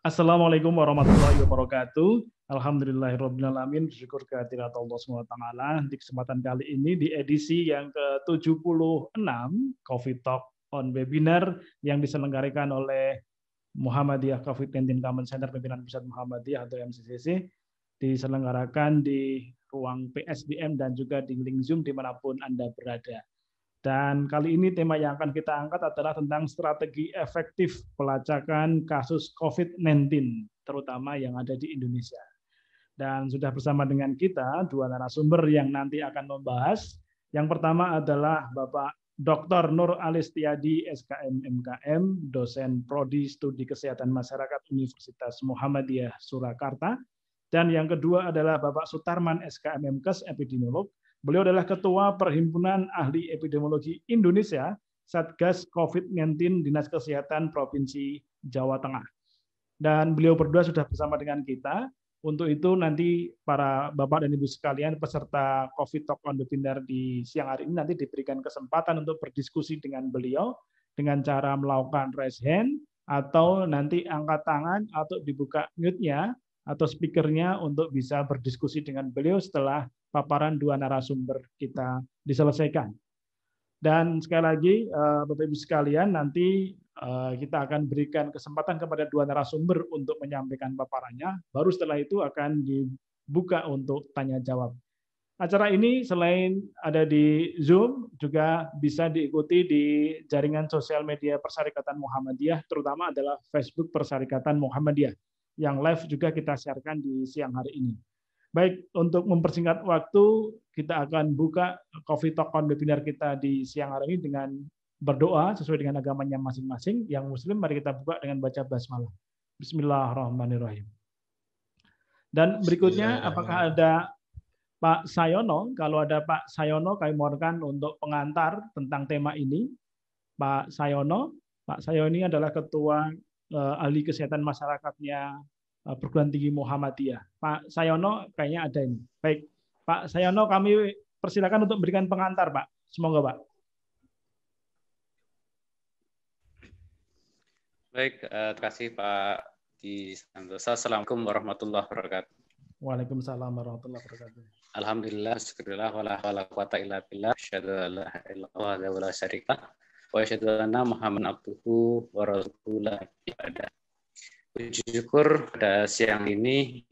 Assalamualaikum warahmatullahi wabarakatuh. Alhamdulillahirrabbilalamin. Bersyukur kehadirat Allah SWT. Di kesempatan kali ini di edisi yang ke-76 COVID Talk on Webinar yang diselenggarakan oleh Muhammadiyah COVID-19 Common Center Pimpinan Pusat Muhammadiyah atau MCCC, diselenggarakan di ruang PSDM dan juga di link Zoom dimanapun Anda berada. Dan kali ini tema yang akan kita angkat adalah tentang strategi efektif pelacakan kasus COVID-19, terutama yang ada di Indonesia. Dan sudah bersama dengan kita dua narasumber yang nanti akan membahas. Yang pertama adalah Bapak Dr. Nur Alistiadi, SKM MKM, dosen Prodi Studi Kesehatan Masyarakat Universitas Muhammadiyah Surakarta. Dan yang kedua adalah Bapak Sutarman, SKM MKes, epidemiolog. Beliau adalah Ketua Perhimpunan Ahli Epidemiologi Indonesia, Satgas COVID-19 Dinas Kesehatan Provinsi Jawa Tengah. Dan beliau berdua sudah bersama dengan kita. Untuk itu nanti para Bapak dan Ibu sekalian peserta COVID Talk on Webinar di siang hari ini nanti diberikan kesempatan untuk berdiskusi dengan beliau dengan cara melakukan raise hand atau nanti angkat tangan atau dibuka mute-nya atau speakernya untuk bisa berdiskusi dengan beliau setelah paparan dua narasumber kita diselesaikan. Dan sekali lagi, Bapak Ibu sekalian, nanti kita akan berikan kesempatan kepada dua narasumber untuk menyampaikan paparannya. Baru setelah itu akan dibuka untuk tanya jawab. Acara ini selain ada di Zoom, juga bisa diikuti di jaringan sosial media Persyarikatan Muhammadiyah, terutama adalah Facebook Persyarikatan Muhammadiyah, yang live juga kita siarkan di siang hari ini. Baik, untuk mempersingkat waktu, kita akan buka COVID Talk on Webinar kita di siang hari ini dengan berdoa sesuai dengan agamanya masing-masing. Yang Muslim, mari kita buka dengan baca basmalah. Bismillahirrahmanirrahim. Dan berikutnya, apakah ada Pak Sayono? Kalau ada Pak Sayono, kami mohonkan untuk pengantar tentang tema ini. Pak Sayono ini adalah Ketua Ahli Kesehatan Masyarakatnya Perguruan Tinggi Muhammadiyah. Pak Sayono kayaknya ada ini. Baik, Pak Sayono, kami persilakan untuk memberikan pengantar, Pak. Semoga, Pak. Baik, terima kasih Pak Di Santosa. Assalamualaikum warahmatullahi wabarakatuh. Waalaikumsalam warahmatullahi wabarakatuh. Alhamdulillah, syukurillah, wala quwata illa billah, asyhadu an la ilaha illallah wa la syarika lah, wa asyhadu anna Muhammadan abduhu wa rasuluhu. Puji syukur pada siang ini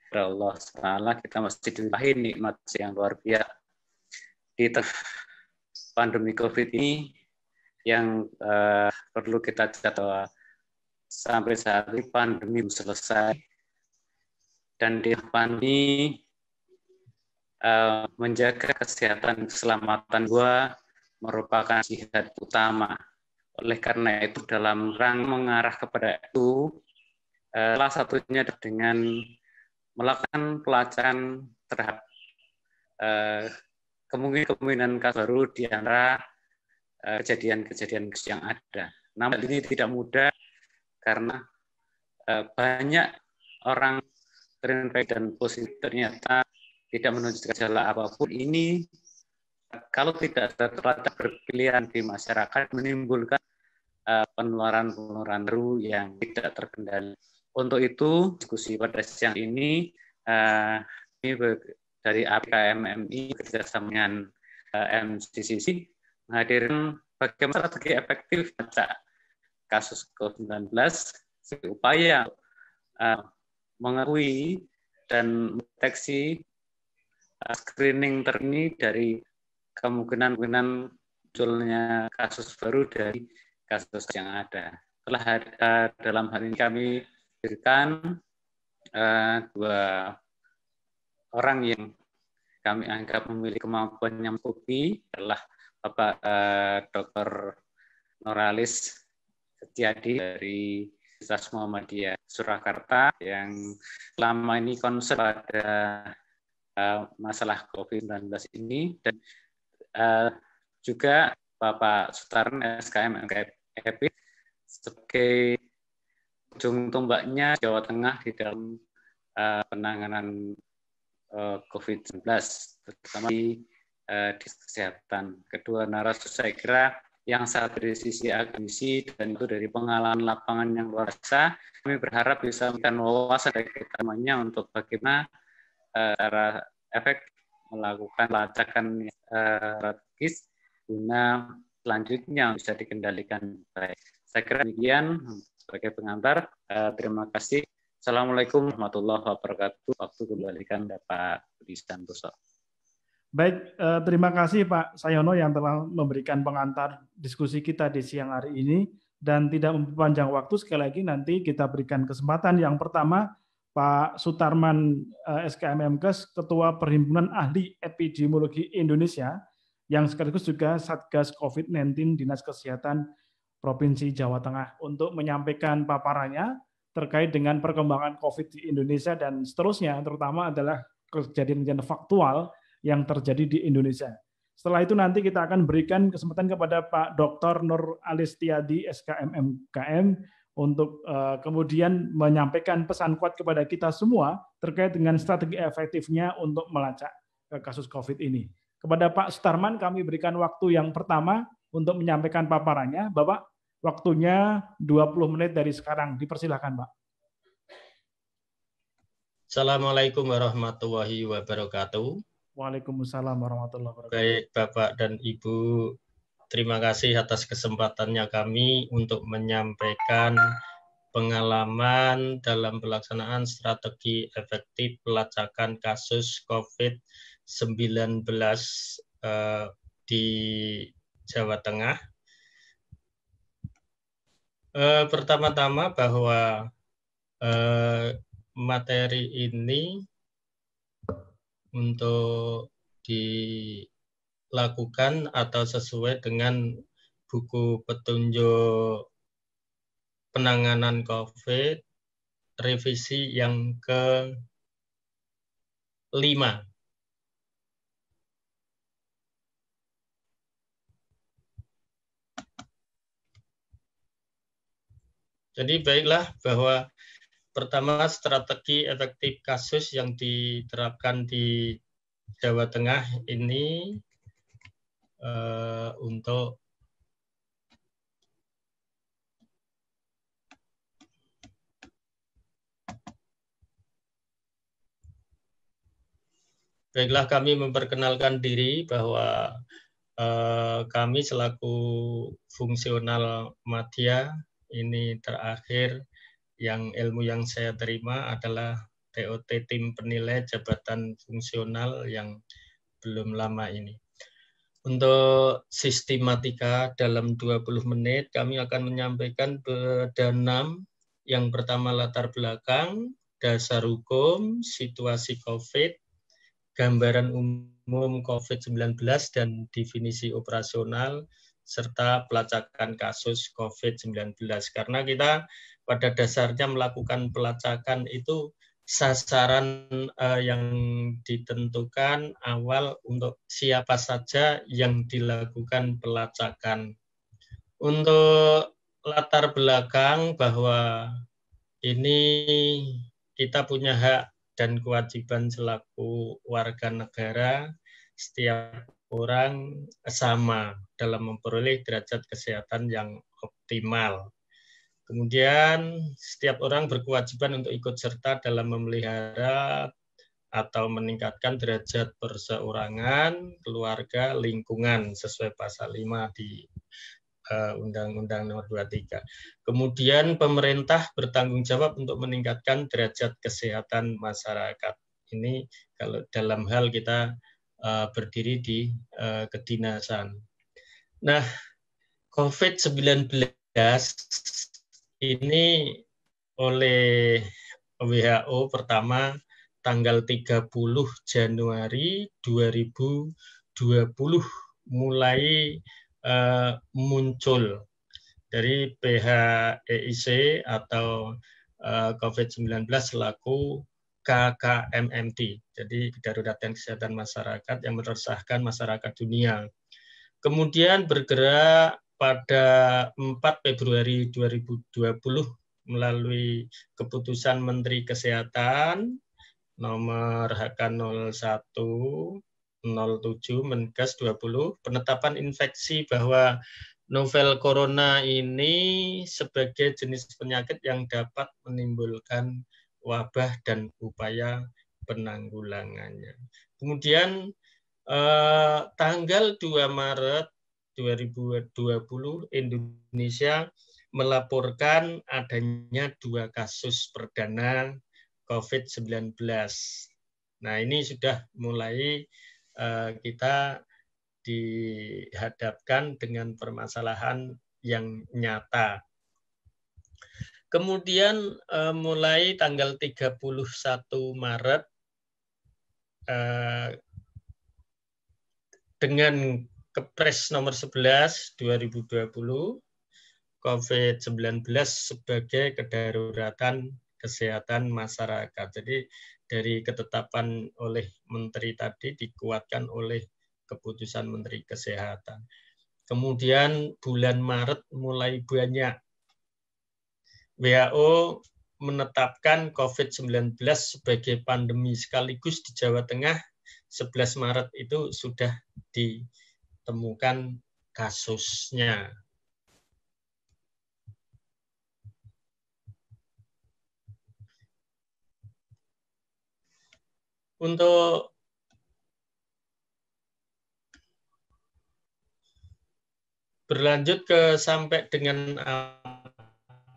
kepada Allah SWT kita masih dilimpahi nikmat yang luar biasa di tengah pandemi COVID ini yang perlu kita catat bahwa sampai saat ini pandemi belum selesai dan di pandemi menjaga kesehatan keselamatan gua merupakan jihad utama. Oleh karena itu dalam rangka mengarah kepada itu, salah satunya dengan melakukan pelacakan terhadap kemungkinan kasus baru di antara kejadian-kejadian yang ada. Namun ini tidak mudah karena banyak orang terinfeksi dan positif ternyata tidak menunjukkan gejala apapun. Ini kalau tidak terlacak berpilihan di masyarakat menimbulkan penularan baru yang tidak terkendali. Untuk itu, diskusi pada siang ini dari APKMMI bekerjasama dengan MCCC menghadirkan bagaimana strategi efektif melacak kasus COVID-19 upaya mengakui dan mendeteksi screening terkini dari kemungkinan munculnya kasus baru dari kasus yang ada. Dalam hal ini kami hadirkan dua orang yang kami anggap memiliki kemampuan yang mencukupi adalah Bapak Dr. Nuralis Setiadi dari Universitas Muhammadiyah Surakarta yang selama ini concern pada masalah COVID-19 ini, dan juga Bapak Sutarman, SKM MKM sebagai ujung tombaknya Jawa Tengah di dalam penanganan COVID-19, terutama di kesehatan. Kedua narasumber saya kira yang satu dari sisi akademisi dan itu dari pengalaman lapangan yang luar biasa. Kami berharap bisa memberikan wawasan dari teman-temannya untuk bagaimana cara efektif melakukan pelacakan strategis guna selanjutnya bisa dikendalikan baik. Saya kira demikian sebagai pengantar. Terima kasih. Assalamualaikum warahmatullahi wabarakatuh. Waktu kembalikan Bapak Budi Santoso. Baik, terima kasih Pak Sayono yang telah memberikan pengantar diskusi kita di siang hari ini. Dan tidak memperpanjang waktu, sekali lagi nanti kita berikan kesempatan. Yang pertama, Pak Sutarman SKMMKes, Ketua Perhimpunan Ahli Epidemiologi Indonesia, yang sekaligus juga Satgas COVID-19 Dinas Kesehatan Provinsi Jawa Tengah, untuk menyampaikan paparannya terkait dengan perkembangan COVID di Indonesia dan seterusnya, terutama adalah kejadian-kejadian faktual yang terjadi di Indonesia. Setelah itu nanti kita akan berikan kesempatan kepada Pak Dr. Nur Alistiadi SKMMKM untuk kemudian menyampaikan pesan kuat kepada kita semua terkait dengan strategi efektifnya untuk melacak kasus COVID ini. Kepada Pak Sutarman kami berikan waktu yang pertama untuk menyampaikan paparannya. Bapak, waktunya 20 menit dari sekarang. Dipersilakan, Pak. Assalamualaikum warahmatullahi wabarakatuh. Waalaikumsalam warahmatullahi wabarakatuh. Baik Bapak dan Ibu, terima kasih atas kesempatannya kami untuk menyampaikan pengalaman dalam pelaksanaan strategi efektif pelacakan kasus COVID-19 di Jawa Tengah. Pertama-tama bahwa materi ini untuk dilakukan atau sesuai dengan buku petunjuk penanganan COVID revisi yang ke-5. Jadi baiklah bahwa pertama, strategi efektif kasus yang diterapkan di Jawa Tengah ini untuk baiklah kami memperkenalkan diri bahwa kami selaku fungsional madya ini terakhir yang ilmu yang saya terima adalah TOT tim penilai jabatan fungsional yang belum lama ini. Untuk sistematika dalam 20 menit kami akan menyampaikan ada 6. Yang pertama latar belakang, dasar hukum, situasi COVID, gambaran umum COVID-19 dan definisi operasional, serta pelacakan kasus COVID-19. Karena kita pada dasarnya melakukan pelacakan itu sasaran yang ditentukan awal untuk siapa saja yang dilakukan pelacakan. Untuk latar belakang bahwa ini kita punya hak dan kewajiban selaku warga negara, setiap orang sama dalam memperoleh derajat kesehatan yang optimal. Kemudian setiap orang berkewajiban untuk ikut serta dalam memelihara atau meningkatkan derajat perseorangan, keluarga, lingkungan sesuai pasal 5 di Undang-Undang Nomor 23. Kemudian pemerintah bertanggung jawab untuk meningkatkan derajat kesehatan masyarakat. Ini kalau dalam hal kita berdiri di kedinasan. Nah, COVID-19 ini oleh WHO pertama tanggal 30 Januari 2020 mulai muncul dari PHEIC atau COVID-19 selaku KKMMD, jadi Kedaruratan Kesehatan Masyarakat yang meresahkan masyarakat dunia. Kemudian bergerak pada 4 Februari 2020 melalui keputusan Menteri Kesehatan nomor HK0107 Menkes 20 penetapan infeksi bahwa novel corona ini sebagai jenis penyakit yang dapat menimbulkan wabah dan upaya penanggulangannya. Kemudian tanggal 2 Maret 2020 Indonesia melaporkan adanya 2 kasus perdana COVID-19. Nah, ini sudah mulai kita dihadapkan dengan permasalahan yang nyata. Kemudian mulai tanggal 31 Maret dengan Kepres nomor 11 2020 COVID-19 sebagai kedaruratan kesehatan masyarakat. Jadi dari ketetapan oleh Menteri tadi dikuatkan oleh keputusan Menteri Kesehatan. Kemudian bulan Maret mulai banyak. WHO menetapkan COVID-19 sebagai pandemi sekaligus di Jawa Tengah 11 Maret itu sudah ditemukan kasusnya. Untuk berlanjut ke sampai dengan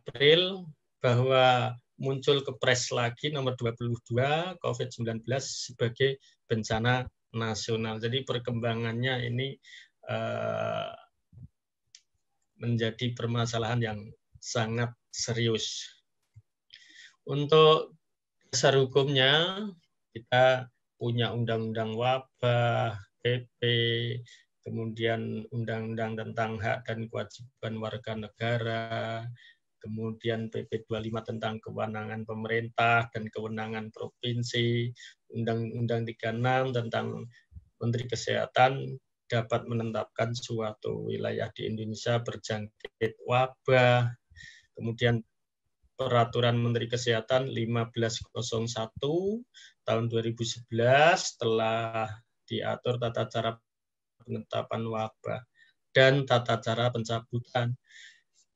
April bahwa muncul Kepres lagi nomor 22 COVID-19 sebagai bencana nasional. Jadi perkembangannya ini menjadi permasalahan yang sangat serius. Untuk dasar hukumnya kita punya undang-undang wabah, PP, kemudian undang-undang tentang hak dan kewajiban warga negara, kemudian PP 25 tentang kewenangan pemerintah dan kewenangan provinsi, Undang-Undang 36 tentang Menteri Kesehatan dapat menetapkan suatu wilayah di Indonesia berjangkit wabah, kemudian Peraturan Menteri Kesehatan 1501 tahun 2011 telah diatur tata cara penetapan wabah dan tata cara pencabutan.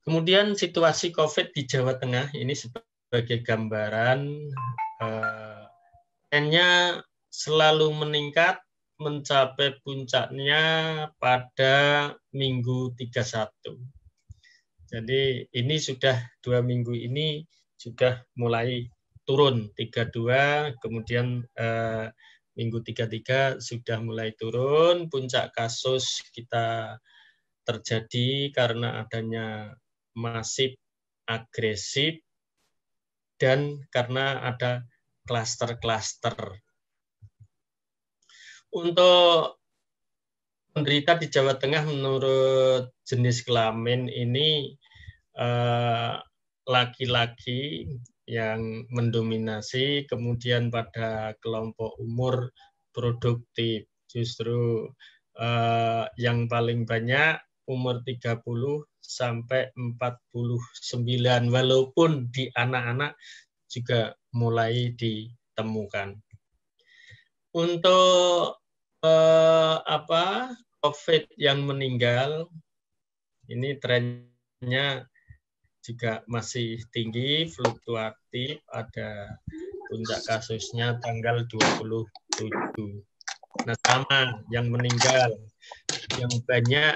Kemudian situasi COVID di Jawa Tengah ini sebagai gambaran trennya selalu meningkat mencapai puncaknya pada Minggu 31. Jadi ini sudah 2 minggu ini sudah mulai turun 32, kemudian Minggu 33 sudah mulai turun. Puncak kasus kita terjadi karena adanya masif agresif dan karena ada klaster-klaster. Untuk penderita di Jawa Tengah menurut jenis kelamin ini laki-laki yang mendominasi, kemudian pada kelompok umur produktif justru yang paling banyak umur 30 sampai 49, walaupun di anak-anak juga mulai ditemukan. Untuk COVID yang meninggal ini trennya juga masih tinggi, fluktuatif, ada puncak kasusnya tanggal 27. Nah, sama yang meninggal, yang banyak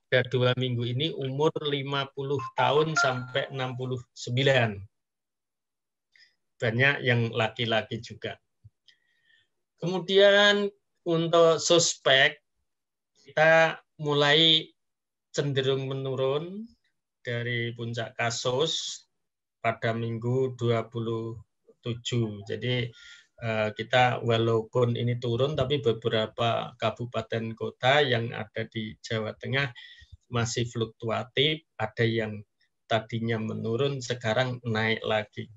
pada 2 minggu ini umur 50 tahun sampai 69. Banyak yang laki-laki juga. Kemudian untuk suspek, kita mulai cenderung menurun dari puncak kasus pada Minggu 27. Jadi kita walaupun ini turun, tapi beberapa kabupaten kota yang ada di Jawa Tengah masih fluktuatif, ada yang tadinya menurun, sekarang naik lagi.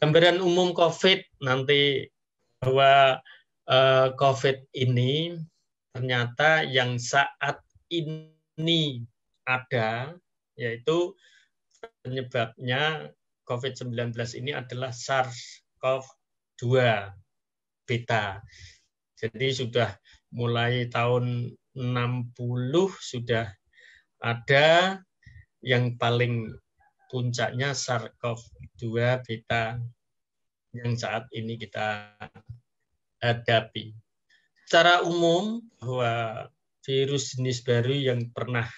Gambaran umum COVID nanti bahwa COVID ini ternyata yang saat ini ada, yaitu penyebabnya COVID-19 ini adalah SARS-CoV-2 beta. Jadi sudah mulai tahun 60 sudah Ada yang paling puncaknya SARS-CoV-2 beta yang saat ini kita hadapi. Secara umum, bahwa virus jenis baru yang pernah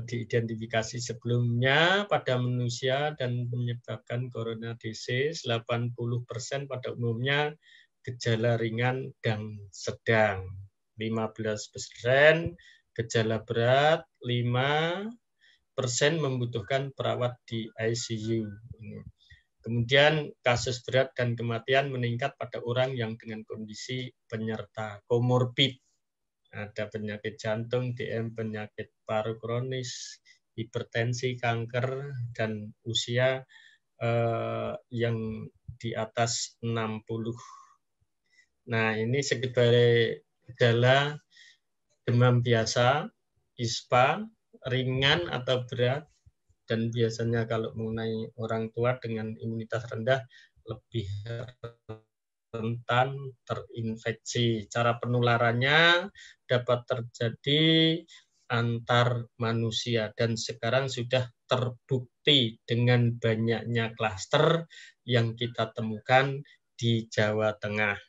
diidentifikasi sebelumnya pada manusia dan menyebabkan corona disease, 80% pada umumnya gejala ringan dan sedang, 15% gejala berat, 5% membutuhkan perawat di ICU. Kemudian kasus berat dan kematian meningkat pada orang yang dengan kondisi penyerta komorbid. Ada penyakit jantung, DM, penyakit paru kronis, hipertensi, kanker, dan usia yang di atas 60. Nah, ini sebagai gejala demam biasa, ISPA, ringan atau berat, dan biasanya kalau mengenai orang tua dengan imunitas rendah lebih rentan terinfeksi. Cara penularannya dapat terjadi antar manusia dan sekarang sudah terbukti dengan banyaknya klaster yang kita temukan di Jawa Tengah.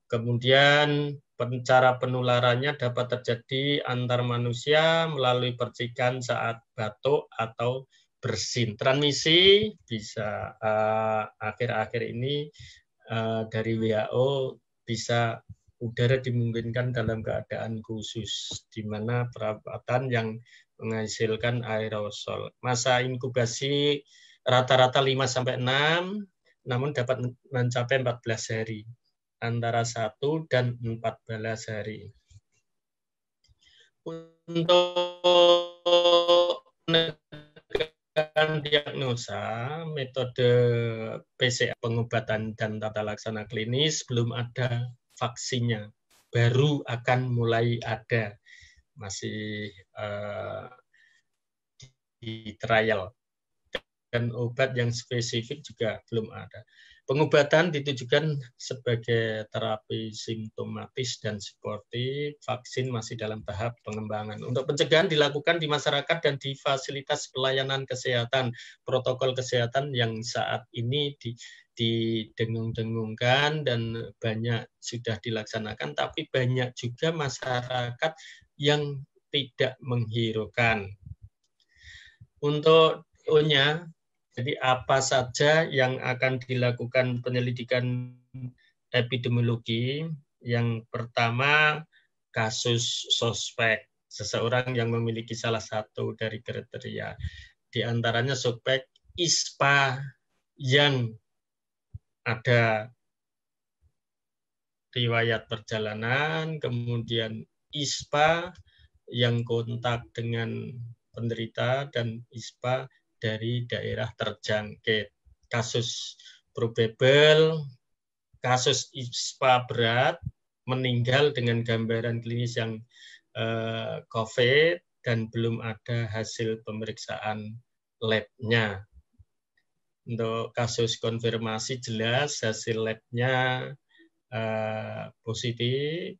Kemudian cara penularannya dapat terjadi antar manusia melalui percikan saat batuk atau bersin. Transmisi bisa akhir-akhir ini dari WHO bisa udara dimungkinkan dalam keadaan khusus, di mana perawatan yang menghasilkan aerosol. Masa inkubasi rata-rata 5-6, namun dapat mencapai 14 hari. Antara 1 dan 14 hari. Untuk menegakkan diagnosa, metode PCR, pengobatan dan tata laksana klinis belum ada vaksinnya. Baru akan mulai ada. Masih di trial. Dan obat yang spesifik juga belum ada. Pengobatan ditujukan sebagai terapi simptomatis dan suportif, vaksin masih dalam tahap pengembangan. Untuk pencegahan dilakukan di masyarakat dan di fasilitas pelayanan kesehatan. Protokol kesehatan yang saat ini didengung-dengungkan dan banyak sudah dilaksanakan, tapi banyak juga masyarakat yang tidak menghiraukan. Untuk O-nya, jadi apa saja yang akan dilakukan penyelidikan epidemiologi? Yang pertama, kasus suspek. Seseorang yang memiliki salah satu dari kriteria. Di antaranya suspek ISPA yang ada riwayat perjalanan, kemudian ISPA yang kontak dengan penderita, dan ISPA dari daerah terjangkit. Kasus probable, kasus ISPA berat, meninggal dengan gambaran klinis yang COVID dan belum ada hasil pemeriksaan lab-nya. Untuk kasus konfirmasi jelas hasil lab-nya positif.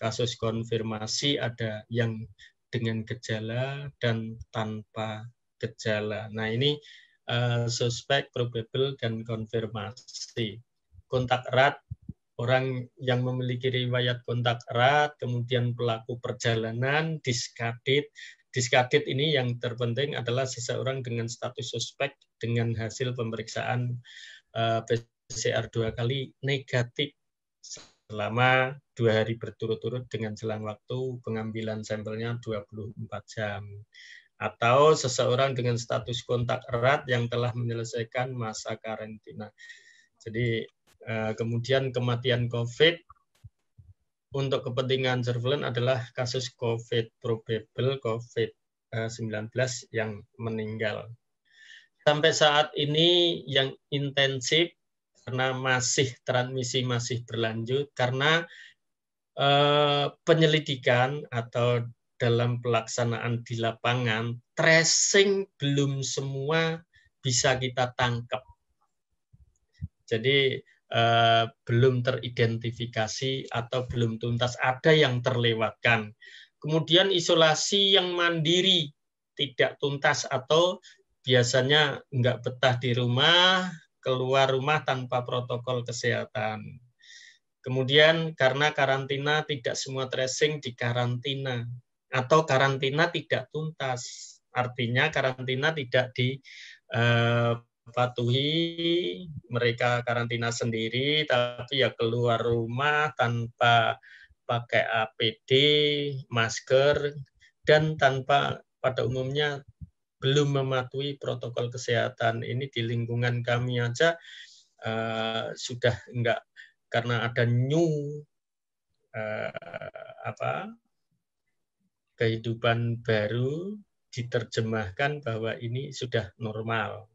Kasus konfirmasi ada yang dengan gejala dan tanpa gejala. Nah, ini suspek, probable, dan konfirmasi. Kontak erat, orang yang memiliki riwayat kontak erat, kemudian pelaku perjalanan, diskadit. Diskadit ini yang terpenting adalah seseorang dengan status suspek dengan hasil pemeriksaan PCR 2 kali negatif selama 2 hari berturut-turut dengan selang waktu pengambilan sampelnya 24 jam. Atau seseorang dengan status kontak erat yang telah menyelesaikan masa karantina. Jadi kemudian kematian COVID untuk kepentingan surveillance adalah kasus COVID probable COVID-19 yang meninggal. Sampai saat ini yang intensif karena masih transmisi masih berlanjut, karena penyelidikan atau dalam pelaksanaan di lapangan, tracing belum semua bisa kita tangkap. Jadi belum teridentifikasi atau belum tuntas, ada yang terlewatkan. Kemudian isolasi yang mandiri, tidak tuntas atau biasanya nggak betah di rumah, keluar rumah tanpa protokol kesehatan. Kemudian karena karantina tidak semua tracing di karantina, atau karantina tidak tuntas. Artinya karantina tidak dipatuhi, mereka karantina sendiri, tapi ya keluar rumah tanpa pakai APD, masker, dan tanpa pada umumnya belum mematuhi protokol kesehatan. Ini di lingkungan kami aja sudah enggak, karena ada new kehidupan baru diterjemahkan bahwa ini sudah normal.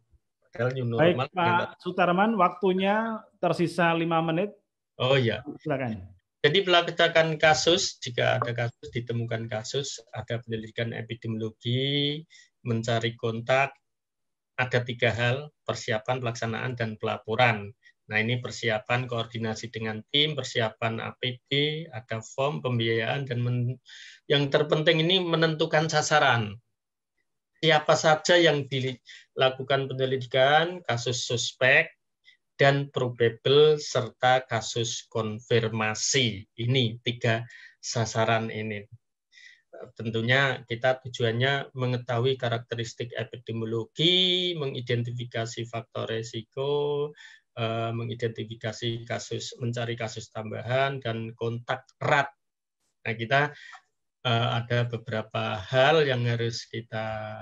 Padahal new normal. Baik Pak Sutarman, waktunya tersisa 5 menit. Oh ya. Silakan. Jadi pelacakan kasus, jika ada kasus, ditemukan kasus, ada penyelidikan epidemiologi, mencari kontak, ada 3 hal, persiapan, pelaksanaan, dan pelaporan. Nah ini persiapan koordinasi dengan tim, persiapan APD, ada form, pembiayaan, dan yang terpenting ini menentukan sasaran. Siapa saja yang dilakukan penyelidikan, kasus suspek, dan probable serta kasus konfirmasi. Ini 3 sasaran ini. Tentunya kita tujuannya mengetahui karakteristik epidemiologi, mengidentifikasi faktor resiko, mengidentifikasi kasus, mencari kasus tambahan, dan kontak erat. Nah, kita ada beberapa hal yang harus kita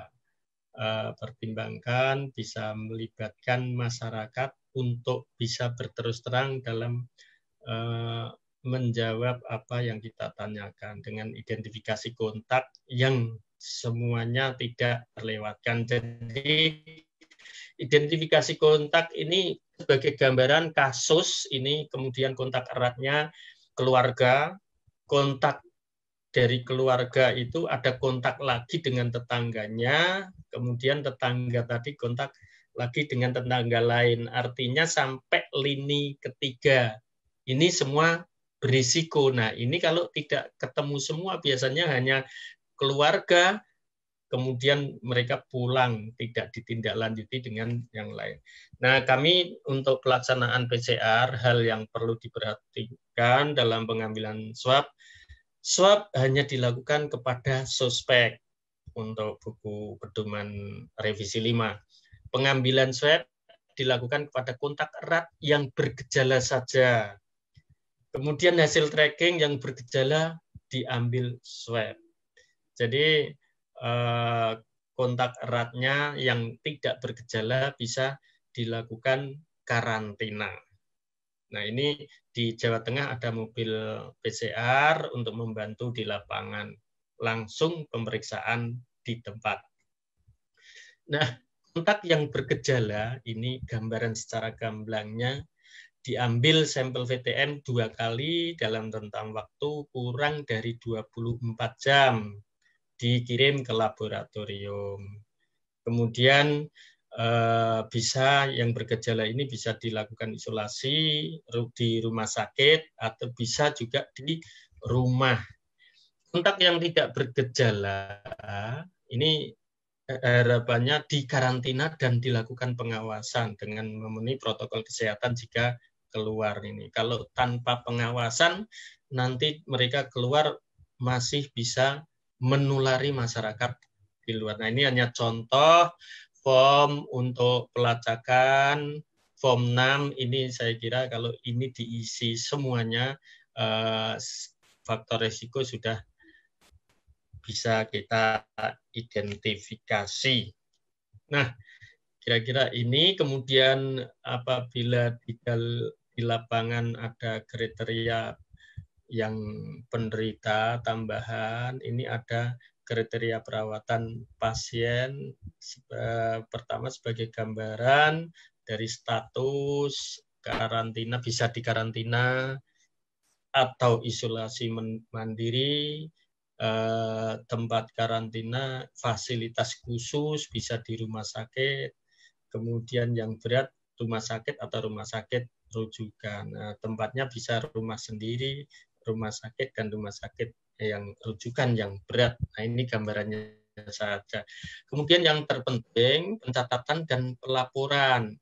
pertimbangkan, bisa melibatkan masyarakat untuk bisa berterus terang dalam menjawab apa yang kita tanyakan dengan identifikasi kontak yang semuanya tidak terlewatkan. Jadi identifikasi kontak ini sebagai gambaran kasus ini, kemudian kontak eratnya keluarga, kontak dari keluarga itu ada kontak lagi dengan tetangganya, kemudian tetangga tadi kontak lagi dengan tetangga lain. Artinya sampai lini ketiga. Ini semua berisiko. Nah, ini kalau tidak ketemu semua, biasanya hanya keluarga, kemudian mereka pulang, tidak ditindaklanjuti dengan yang lain. Nah, kami untuk pelaksanaan PCR, hal yang perlu diperhatikan dalam pengambilan swab hanya dilakukan kepada suspek untuk buku pedoman revisi 5. Pengambilan swab dilakukan kepada kontak erat yang bergejala saja. Kemudian hasil tracking yang bergejala diambil swab. Jadi kontak eratnya yang tidak bergejala bisa dilakukan karantina. Nah, ini di Jawa Tengah ada mobil PCR untuk membantu di lapangan. Langsung pemeriksaan di tempat. Nah, kontak yang bergejala, ini gambaran secara gamblangnya, diambil sampel VTM 2 kali dalam rentang waktu kurang dari 24 jam. Dikirim ke laboratorium. Kemudian bisa yang bergejala ini bisa dilakukan isolasi di rumah sakit atau bisa juga di rumah. Kontak yang tidak bergejala ini harapannya dikarantina dan dilakukan pengawasan dengan memenuhi protokol kesehatan jika keluar ini. Kalau tanpa pengawasan nanti mereka keluar masih bisa menulari masyarakat di luar. Nah, ini hanya contoh form untuk pelacakan, form 6 ini saya kira kalau ini diisi semuanya faktor risiko sudah bisa kita identifikasi. Nah, kira-kira ini kemudian apabila di lapangan ada kriteria yang penderita tambahan, ini ada kriteria perawatan pasien, pertama sebagai gambaran dari status karantina, bisa dikarantina atau isolasi mandiri, tempat karantina, fasilitas khusus bisa di rumah sakit, kemudian yang berat rumah sakit atau rumah sakit rujukan. Nah, tempatnya bisa rumah sendiri, rumah sakit, dan rumah sakit yang rujukan yang berat. Nah, ini gambarannya saja. Kemudian yang terpenting pencatatan dan pelaporan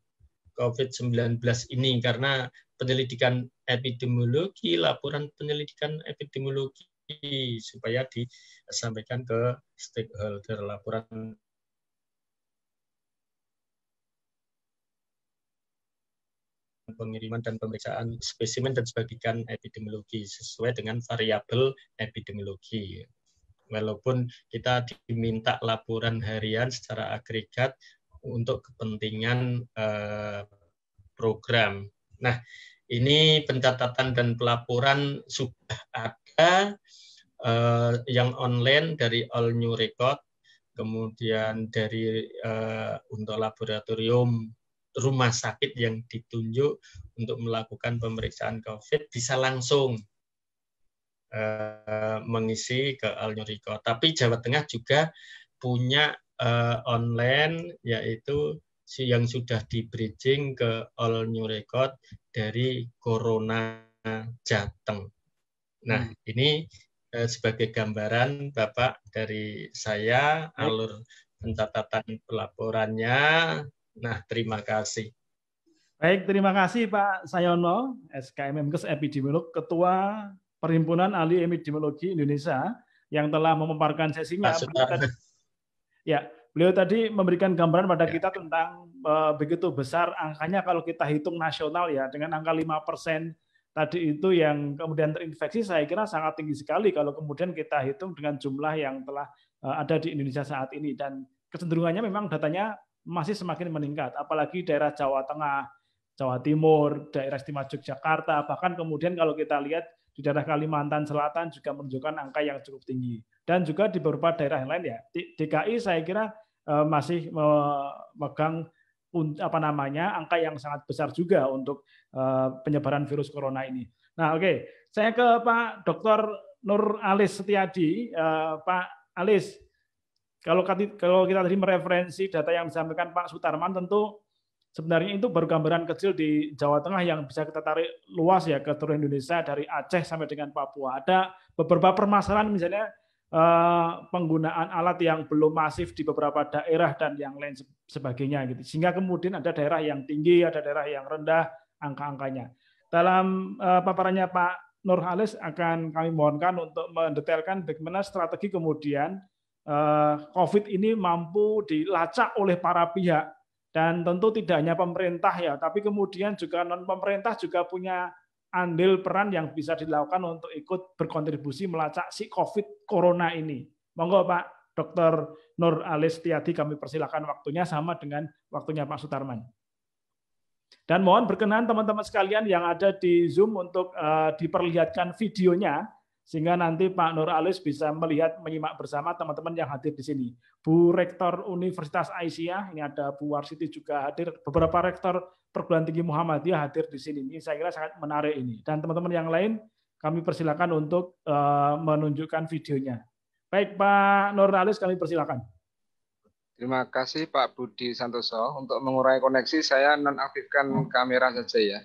COVID-19 ini, karena penyelidikan epidemiologi, laporan penyelidikan epidemiologi supaya disampaikan ke stakeholder, laporan pengiriman dan pemeriksaan spesimen dan sebagainya epidemiologi sesuai dengan variabel epidemiologi. Walaupun kita diminta laporan harian secara agregat untuk kepentingan program. Nah, ini pencatatan dan pelaporan sudah ada yang online dari All New Record, kemudian dari untuk laboratorium rumah sakit yang ditunjuk untuk melakukan pemeriksaan COVID bisa langsung mengisi ke All New Record. Tapi Jawa Tengah juga punya online, yaitu yang sudah di bridging ke All New Record dari Corona Jateng. Nah, ini sebagai gambaran Bapak dari saya, alur pencatatan pelaporannya. Nah, terima kasih. Baik, terima kasih Pak Sayono, SKMMkes Epidemiolog, Ketua Perhimpunan Ahli Epidemiologi Indonesia, yang telah memaparkan sesinya. Ya, beliau tadi memberikan gambaran pada kita tentang begitu besar angkanya kalau kita hitung nasional ya, dengan angka 5% tadi itu yang kemudian terinfeksi, saya kira sangat tinggi sekali kalau kemudian kita hitung dengan jumlah yang telah ada di Indonesia saat ini. Dan kecenderungannya memang datanya masih semakin meningkat, apalagi daerah Jawa Tengah, Jawa Timur, daerah istimewa Yogyakarta, bahkan kemudian kalau kita lihat di daerah Kalimantan Selatan juga menunjukkan angka yang cukup tinggi. Dan juga di beberapa daerah yang lain ya, DKI saya kira masih memegang angka yang sangat besar juga untuk penyebaran virus corona ini. Nah, oke, saya ke Pak Dr. Nur Alis Setiadi. Pak Alis, kalau kita tadi mereferensi data yang disampaikan Pak Sutarman, tentu sebenarnya itu baru gambaran kecil di Jawa Tengah yang bisa kita tarik luas ya ke seluruh Indonesia, dari Aceh sampai dengan Papua. Ada beberapa permasalahan, misalnya penggunaan alat yang belum masif di beberapa daerah dan yang lain sebagainya gitu. Sehingga kemudian ada daerah yang tinggi, ada daerah yang rendah angka-angkanya. Dalam paparannya Pak Nur Alis akan kami mohonkan untuk mendetailkan bagaimana strategi kemudian COVID ini mampu dilacak oleh para pihak. Dan tentu tidak hanya pemerintah ya, tapi kemudian juga non-pemerintah juga punya andil peran yang bisa dilakukan untuk ikut berkontribusi melacak si COVID Corona ini. Monggo Pak Dr. Nur Alis Setiadi, kami persilakan waktunya sama dengan waktunya Pak Sutarman. Dan mohon berkenan teman-teman sekalian yang ada di Zoom untuk diperlihatkan videonya, sehingga nanti Pak Nur Alis bisa melihat, menyimak bersama teman-teman yang hadir di sini. Bu Rektor Universitas Aisyah, ini ada Bu Warsiti juga hadir, beberapa rektor perguruan tinggi Muhammadiyah hadir di sini. Ini saya kira sangat menarik ini. Dan teman-teman yang lain kami persilakan untuk menunjukkan videonya. Baik Pak Nur Alis, kami persilakan. Terima kasih Pak Budi Santoso. Untuk mengurangi koneksi, saya nonaktifkan kamera saja ya.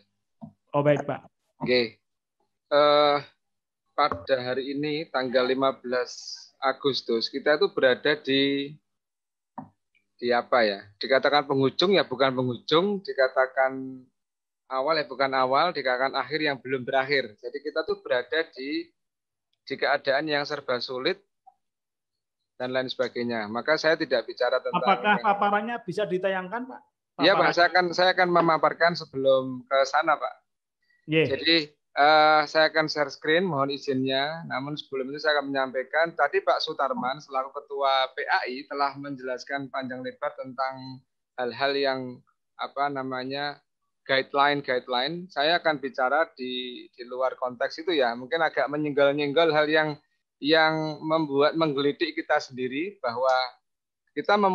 Oh baik Pak. Oke. Pada hari ini, tanggal 15 Agustus, kita itu berada di apa ya? Dikatakan penghujung ya bukan penghujung, dikatakan awal ya bukan awal, dikatakan akhir yang belum berakhir. Jadi kita tuh berada di keadaan yang serba sulit dan lain sebagainya. Maka saya tidak bicara tentang. Apakah paparannya bisa ditayangkan, Pak? Iya, Pak. Saya akan memaparkan sebelum ke sana, Pak. Yeah. Jadi saya akan share screen, mohon izinnya. Namun sebelum itu saya akan menyampaikan, tadi Pak Sutarman selaku Ketua PAI telah menjelaskan panjang lebar tentang hal-hal yang guideline. Saya akan bicara di luar konteks itu ya. Mungkin agak menyenggol-nyenggol hal yang membuat menggelitik kita sendiri, bahwa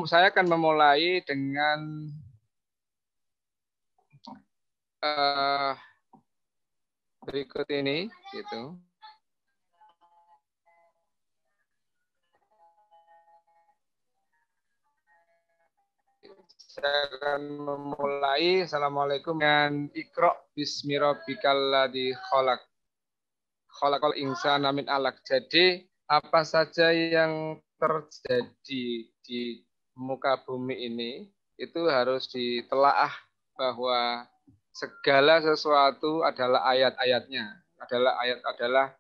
saya akan memulai dengan berikut ini, gitu. Saya akan memulai. Assalamualaikum, dengan Iqra' bismi rabbikal ladzi khalaq. khalaqal insana min alaq. Jadi apa saja yang terjadi di muka bumi ini itu harus ditelaah bahwa segala sesuatu adalah ayat-ayatnya, adalah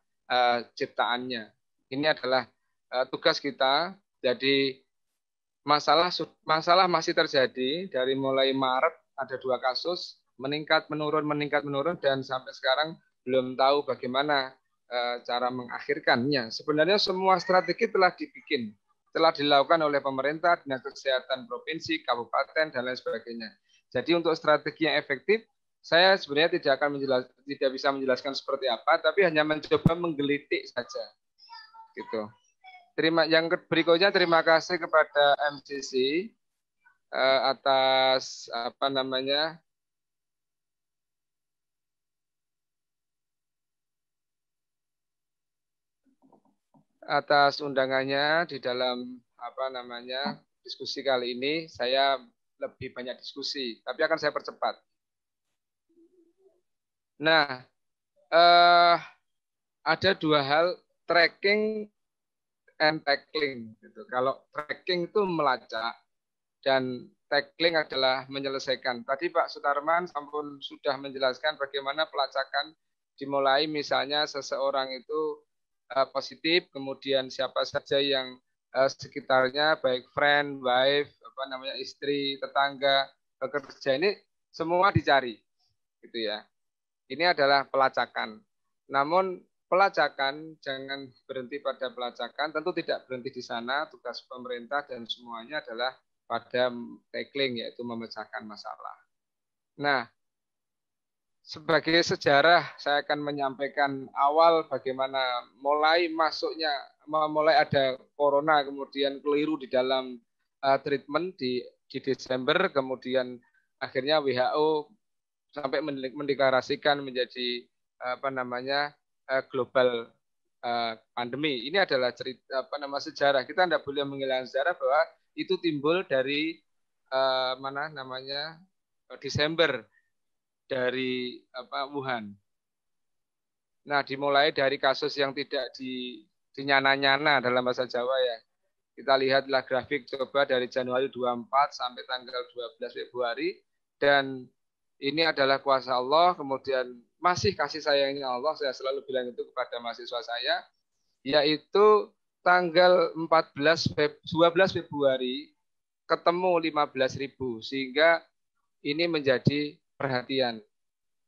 ciptaannya. Ini adalah tugas kita. Jadi masalah masih terjadi dari mulai Maret ada 2 kasus meningkat menurun dan sampai sekarang belum tahu bagaimana cara mengakhirkannya. Sebenarnya semua strategi telah dilakukan oleh pemerintah, dinas kesehatan provinsi, kabupaten dan lain sebagainya. Jadi untuk strategi yang efektif, saya sebenarnya tidak bisa menjelaskan seperti apa, tapi hanya mencoba menggelitik saja. Gitu. Yang berikutnya terima kasih kepada MCC atas atas undangannya di dalam diskusi kali ini. Saya lebih banyak diskusi, tapi akan saya percepat. Nah, ada 2 hal, tracking and tackling. Gitu. Kalau tracking itu melacak dan tackling adalah menyelesaikan. Tadi Pak Sutarman sampun sudah menjelaskan bagaimana pelacakan dimulai, misalnya seseorang itu positif, kemudian siapa saja yang sekitarnya, baik friend, wife, istri, tetangga, pekerja, ini semua dicari, gitu ya. Ini adalah pelacakan. Namun pelacakan jangan berhenti pada pelacakan, tentu tidak berhenti di sana. Tugas pemerintah dan semuanya adalah pada tackling, yaitu memecahkan masalah. Nah, sebagai sejarah, saya akan menyampaikan awal bagaimana mulai ada corona, kemudian keliru di dalam treatment di Desember, kemudian akhirnya WHO sampai mendeklarasikan menjadi global pandemi. Ini adalah cerita sejarah. Kita tidak boleh menghilangkan sejarah bahwa itu timbul dari Desember dari Wuhan. Nah, dimulai dari kasus yang tidak dinyana-nyana dalam bahasa Jawa ya. Kita lihatlah grafik coba dari Januari 24 sampai tanggal 12 Februari, dan ini adalah kuasa Allah, kemudian masih kasih sayangnya Allah, saya selalu bilang itu kepada mahasiswa saya, yaitu tanggal 12 Februari ketemu 15.000, sehingga ini menjadi perhatian.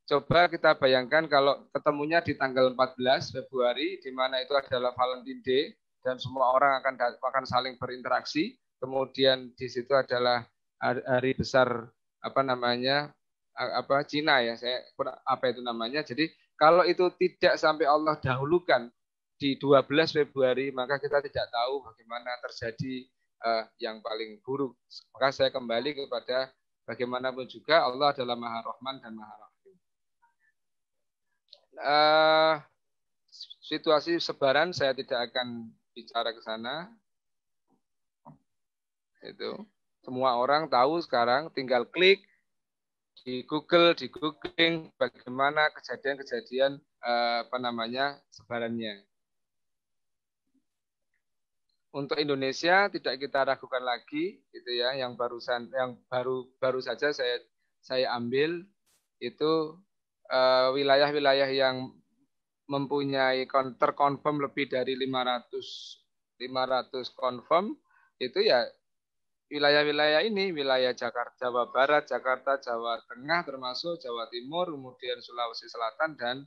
Coba kita bayangkan kalau ketemunya di tanggal 14 Februari, di mana itu adalah Valentine Day, dan semua orang akan saling berinteraksi. Kemudian di situ adalah hari besar Cina ya, Jadi kalau itu tidak sampai Allah dahulukan di 12 Februari, maka kita tidak tahu bagaimana terjadi yang paling buruk. Maka saya kembali kepada bagaimanapun juga Allah adalah Maha Rahman dan Maha Rahim. Situasi sebaran saya tidak akan bicara ke sana. Itu semua orang tahu sekarang, tinggal klik di Google, di googling bagaimana kejadian-kejadian sebarannya. Untuk Indonesia tidak kita ragukan lagi, gitu ya. Yang baru saja saya ambil itu wilayah-wilayah yang mempunyai terkonfirm lebih dari 500 confirm, itu ya wilayah-wilayah ini, wilayah Jakarta, Jawa Barat, Jakarta, Jawa Tengah, termasuk Jawa Timur, kemudian Sulawesi Selatan dan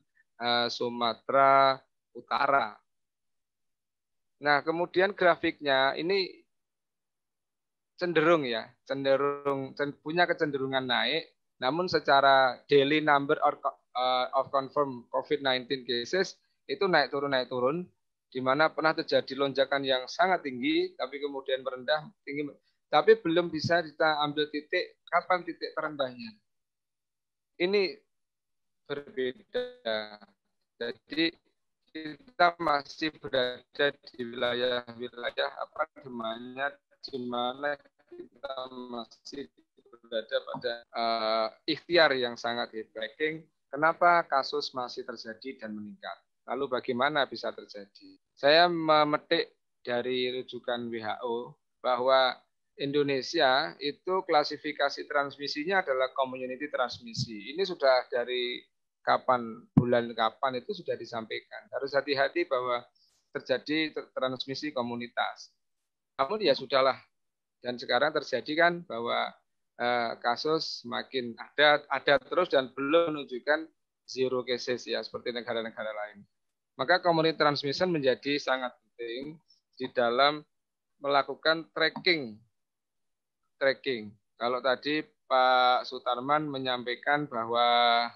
Sumatera Utara. Nah, kemudian grafiknya ini cenderung punya kecenderungan naik, namun secara daily number of confirmed COVID-19 cases itu naik turun, di mana pernah terjadi lonjakan yang sangat tinggi, tapi kemudian merendah tinggi, tapi belum bisa kita ambil titik kapan titik terendahnya. Ini berbeda. Jadi kita masih berada di wilayah di mana kita masih berada pada ikhtiar yang sangat heartbreaking. Kenapa kasus masih terjadi dan meningkat? Lalu bagaimana bisa terjadi? Saya memetik dari rujukan WHO bahwa Indonesia itu klasifikasi transmisinya adalah community transmisi. Ini sudah dari bulan kapan itu sudah disampaikan. Harus hati-hati bahwa terjadi transmisi komunitas. Namun ya sudahlah. Dan sekarang terjadi kan bahwa kasus semakin ada terus dan belum menunjukkan zero cases ya seperti negara-negara lain. Maka community transmission menjadi sangat penting di dalam melakukan tracking. Kalau tadi Pak Sutarman menyampaikan bahwa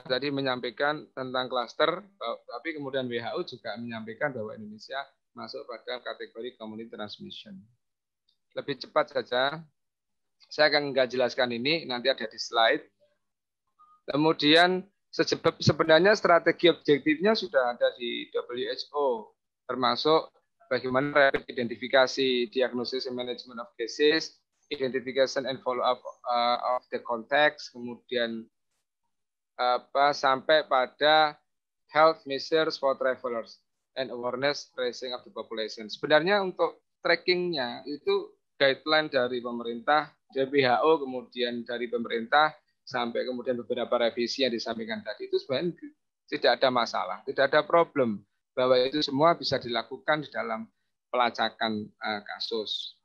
tadi menyampaikan tentang klaster, tapi kemudian WHO juga menyampaikan bahwa Indonesia masuk pada kategori community transmission. Lebih cepat saja, saya akan nggak jelaskan ini, nanti ada di slide. Kemudian sebenarnya strategi objektifnya sudah ada di WHO, termasuk bagaimana rapid identifikasi, diagnosis and management of cases, identification and follow-up of the context, kemudian sampai pada health measures for travelers and awareness raising of the population. Sebenarnya untuk trackingnya itu guideline dari pemerintah, dari WHO, kemudian dari pemerintah, sampai kemudian beberapa revisi yang disampaikan tadi, itu sebenarnya tidak ada masalah, tidak ada problem, bahwa itu semua bisa dilakukan di dalam pelacakan kasus.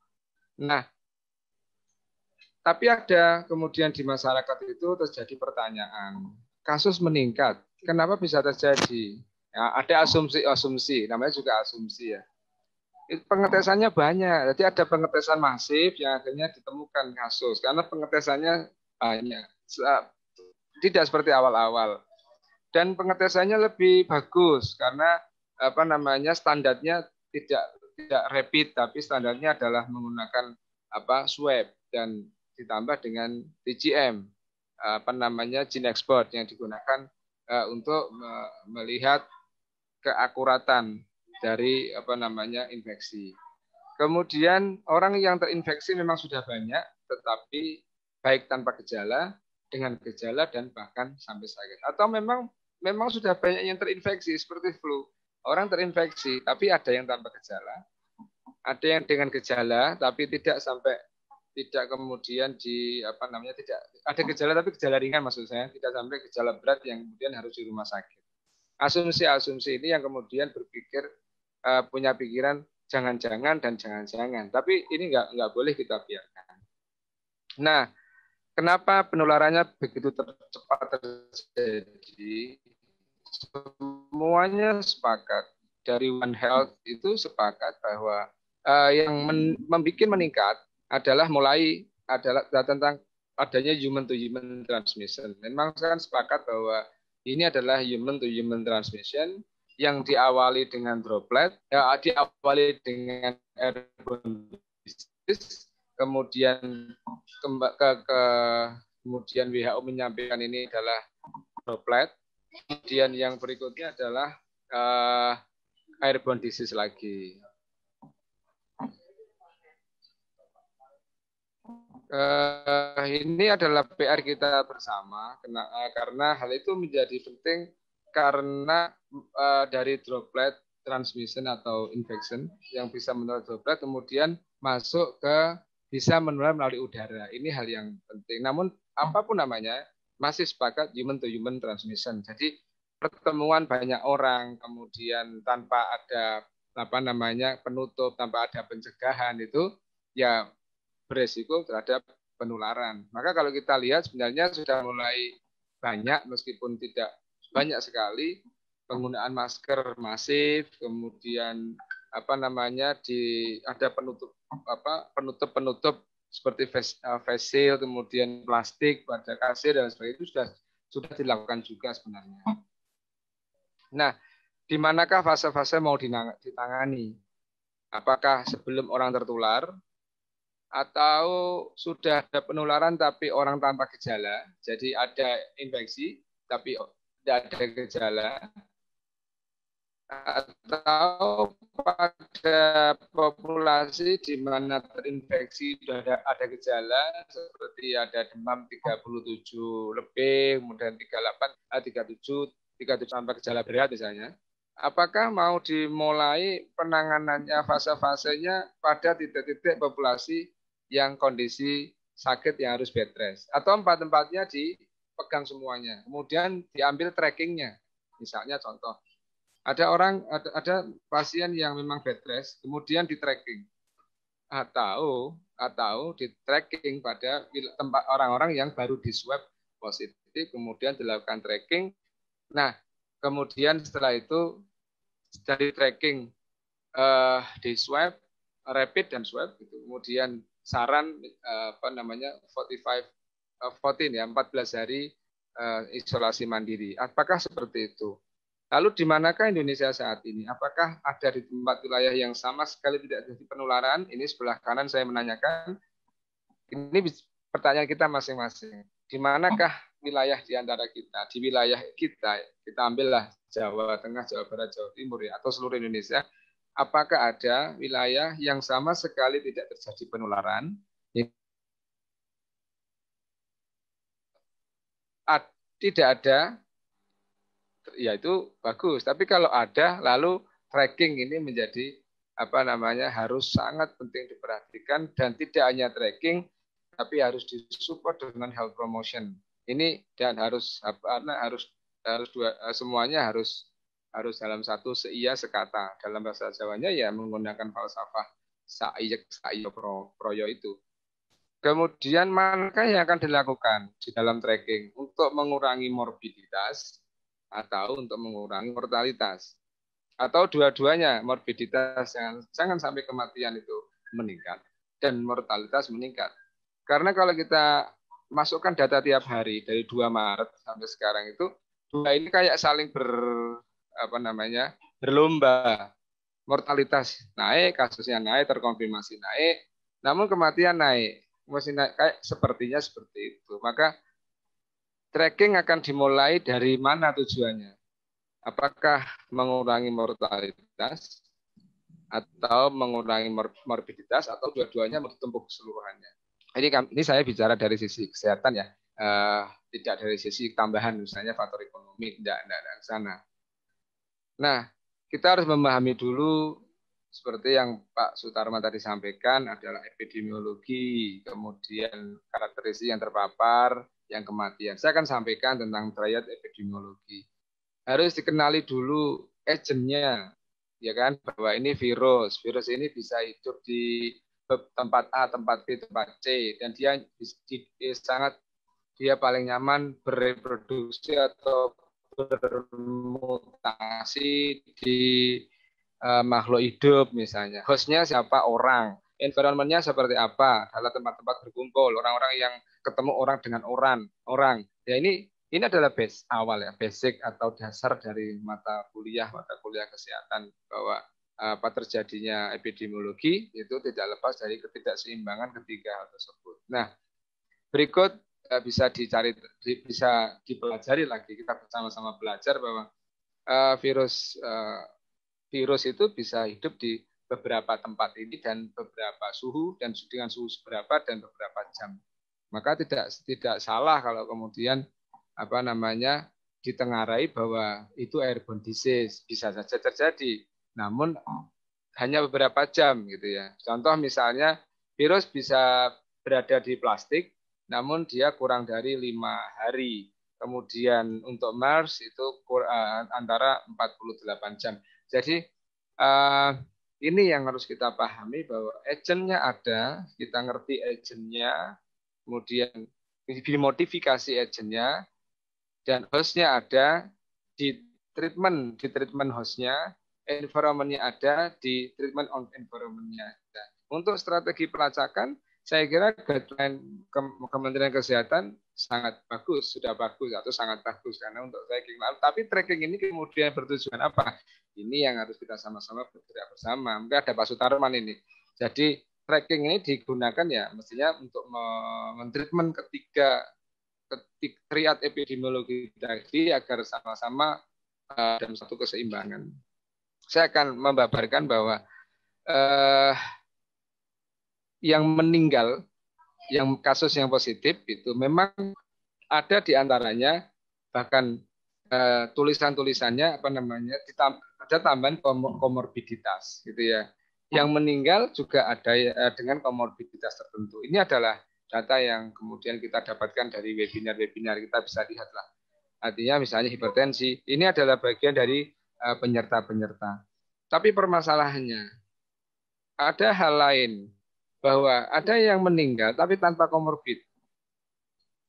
Nah, tapi ada kemudian di masyarakat itu terjadi pertanyaan, kasus meningkat, kenapa bisa terjadi? Ya, ada asumsi, namanya juga asumsi ya. Pengetesannya banyak, jadi ada pengetesan masif yang akhirnya ditemukan kasus karena pengetesannya banyak, tidak seperti awal-awal. Dan pengetesannya lebih bagus karena standarnya tidak rapid, tapi standarnya adalah menggunakan swab dan ditambah dengan TGM, gene export yang digunakan untuk melihat keakuratan dari infeksi. Kemudian orang yang terinfeksi memang sudah banyak, tetapi baik tanpa gejala, dengan gejala, dan bahkan sampai sakit. Atau memang sudah banyak yang terinfeksi seperti flu. Orang terinfeksi, tapi ada yang tanpa gejala, ada yang dengan gejala, tapi tidak kemudian tidak ada gejala tapi gejala ringan maksud saya, tidak sampai gejala berat yang kemudian harus di rumah sakit. Asumsi-asumsi ini yang kemudian berpikir punya pikiran jangan-jangan dan jangan-jangan, tapi ini nggak boleh kita biarkan. Nah, kenapa penularannya begitu cepat terjadi? Semuanya sepakat dari One Health itu sepakat bahwa yang membuat meningkat adalah tentang adanya human to human transmission. Memang kan sepakat bahwa ini adalah human to human transmission yang diawali dengan droplet, diawali dengan airborne disease, kemudian kemudian WHO menyampaikan ini adalah droplet, kemudian yang berikutnya adalah airborne disease lagi. Ini adalah PR kita bersama karena hal itu menjadi penting karena dari droplet transmission atau infection yang bisa menular droplet kemudian masuk ke bisa menular melalui udara. Ini hal yang penting. Namun apapun namanya masih sepakat human to human transmission. Jadi pertemuan banyak orang kemudian tanpa ada penutup, tanpa ada pencegahan itu ya beresiko terhadap penularan. Maka kalau kita lihat sebenarnya sudah mulai banyak meskipun tidak banyak sekali penggunaan masker masif, kemudian ada penutup seperti face shield, kemudian plastik pada kasir dan sebagainya itu sudah dilakukan juga sebenarnya. Nah, di manakah fase-fase mau ditangani? Apakah sebelum orang tertular atau sudah ada penularan tapi orang tanpa gejala, jadi ada infeksi tapi tidak ada gejala, atau pada populasi di mana terinfeksi sudah ada gejala seperti ada demam 37 lebih, kemudian 37 sampai gejala berat misalnya. Apakah mau dimulai penanganannya fase-fasenya pada titik-titik populasi yang kondisi sakit yang harus bed rest, atau empat-empatnya dipegang semuanya, kemudian diambil trackingnya. Misalnya contoh, ada pasien yang memang bed rest, kemudian di tracking atau di tracking pada tempat orang-orang yang baru di swab positif, kemudian dilakukan tracking. Nah, kemudian setelah itu dari tracking di swab, rapid dan swab, gitu. Kemudian saran 14 ya, 14 hari isolasi mandiri. Apakah seperti itu? Lalu di manakah Indonesia saat ini? Apakah ada di tempat wilayah yang sama sekali tidak terjadi penularan? Ini sebelah kanan saya menanyakan. Ini pertanyaan kita masing-masing. Di manakah wilayah di antara kita? Di wilayah kita ambillah Jawa Tengah, Jawa Barat, Jawa Timur ya, atau seluruh Indonesia. Apakah ada wilayah yang sama sekali tidak terjadi penularan? Tidak ada, ya itu bagus. Tapi kalau ada, lalu tracking ini menjadi harus sangat penting diperhatikan, dan tidak hanya tracking, tapi harus disupport dengan health promotion. Ini dan harus semuanya harus dalam satu seia sekata. Dalam bahasa Jawanya ya menggunakan falsafah saiyek saiyo proyo itu. Kemudian manakah yang akan dilakukan di dalam tracking untuk mengurangi morbiditas atau untuk mengurangi mortalitas? Atau dua-duanya, morbiditas jangan sampai kematian itu meningkat dan mortalitas meningkat. Karena kalau kita masukkan data tiap hari dari 2 Maret sampai sekarang itu, dua ini kayak saling berlomba. Mortalitas naik, kasusnya naik, terkonfirmasi naik, namun kematian naik. Masih naik, kayak sepertinya seperti itu. Maka tracking akan dimulai dari mana tujuannya? Apakah mengurangi mortalitas atau mengurangi morbiditas, atau dua-duanya bertumbuh keseluruhannya? Ini saya bicara dari sisi kesehatan ya, tidak dari sisi tambahan misalnya faktor ekonomi, tidak ke sana. Nah, kita harus memahami dulu seperti yang Pak Sutarman tadi sampaikan adalah epidemiologi, kemudian karakteristik yang terpapar, yang kematian. Saya akan sampaikan tentang triad epidemiologi. Harus dikenali dulu agentnya, ya kan, bahwa ini virus. Virus ini bisa hidup di tempat A, tempat B, tempat C, dan dia paling nyaman bereproduksi atau bermutasi di makhluk hidup misalnya. Hostnya siapa? Orang. Environmentnya seperti apa? Adalah tempat-tempat berkumpul, orang-orang yang ketemu orang dengan orang. Ya ini adalah base awal ya, basic atau dasar dari mata kuliah kesehatan, bahwa terjadinya epidemiologi itu tidak lepas dari ketidakseimbangan ketiga hal tersebut. Nah, berikut bisa dipelajari lagi, kita bersama-sama belajar bahwa virus itu bisa hidup di beberapa tempat ini dan beberapa suhu, dan dengan suhu seberapa dan beberapa jam. Maka tidak salah kalau kemudian ditengarai bahwa itu airborne disease, bisa saja terjadi, namun hanya beberapa jam gitu ya. Contoh misalnya virus bisa berada di plastik, namun dia kurang dari 5 hari. Kemudian untuk MERS itu antara 48 jam. Jadi ini yang harus kita pahami, bahwa agentnya ada, kita ngerti agentnya, kemudian dimodifikasi agentnya, dan hostnya ada, di treatment hostnya, environment-nya ada, di treatment on environment-nya ada. Untuk strategi pelacakan, saya kira guideline Kementerian Kesehatan sangat bagus, sudah bagus atau sangat bagus karena untuk tracking. Tapi tracking ini kemudian bertujuan apa? Ini yang harus kita sama-sama bergerak bersama. Mungkin ada Pak Sutarman ini. Jadi tracking ini digunakan ya mestinya untuk mentreatment ketiga triad epidemiologi tadi agar sama-sama dalam satu keseimbangan. saya akan membabarkan bahwa yang meninggal, yang kasus yang positif itu memang ada di antaranya, bahkan tulisan-tulisannya ada tambahan komorbiditas gitu ya. Yang meninggal juga ada dengan komorbiditas tertentu. Ini adalah data yang kemudian kita dapatkan dari webinar-webinar, kita bisa lihatlah. Artinya misalnya hipertensi, ini adalah bagian dari penyerta-penyerta. Tapi permasalahannya, ada hal lain, bahwa ada yang meninggal tapi tanpa komorbid.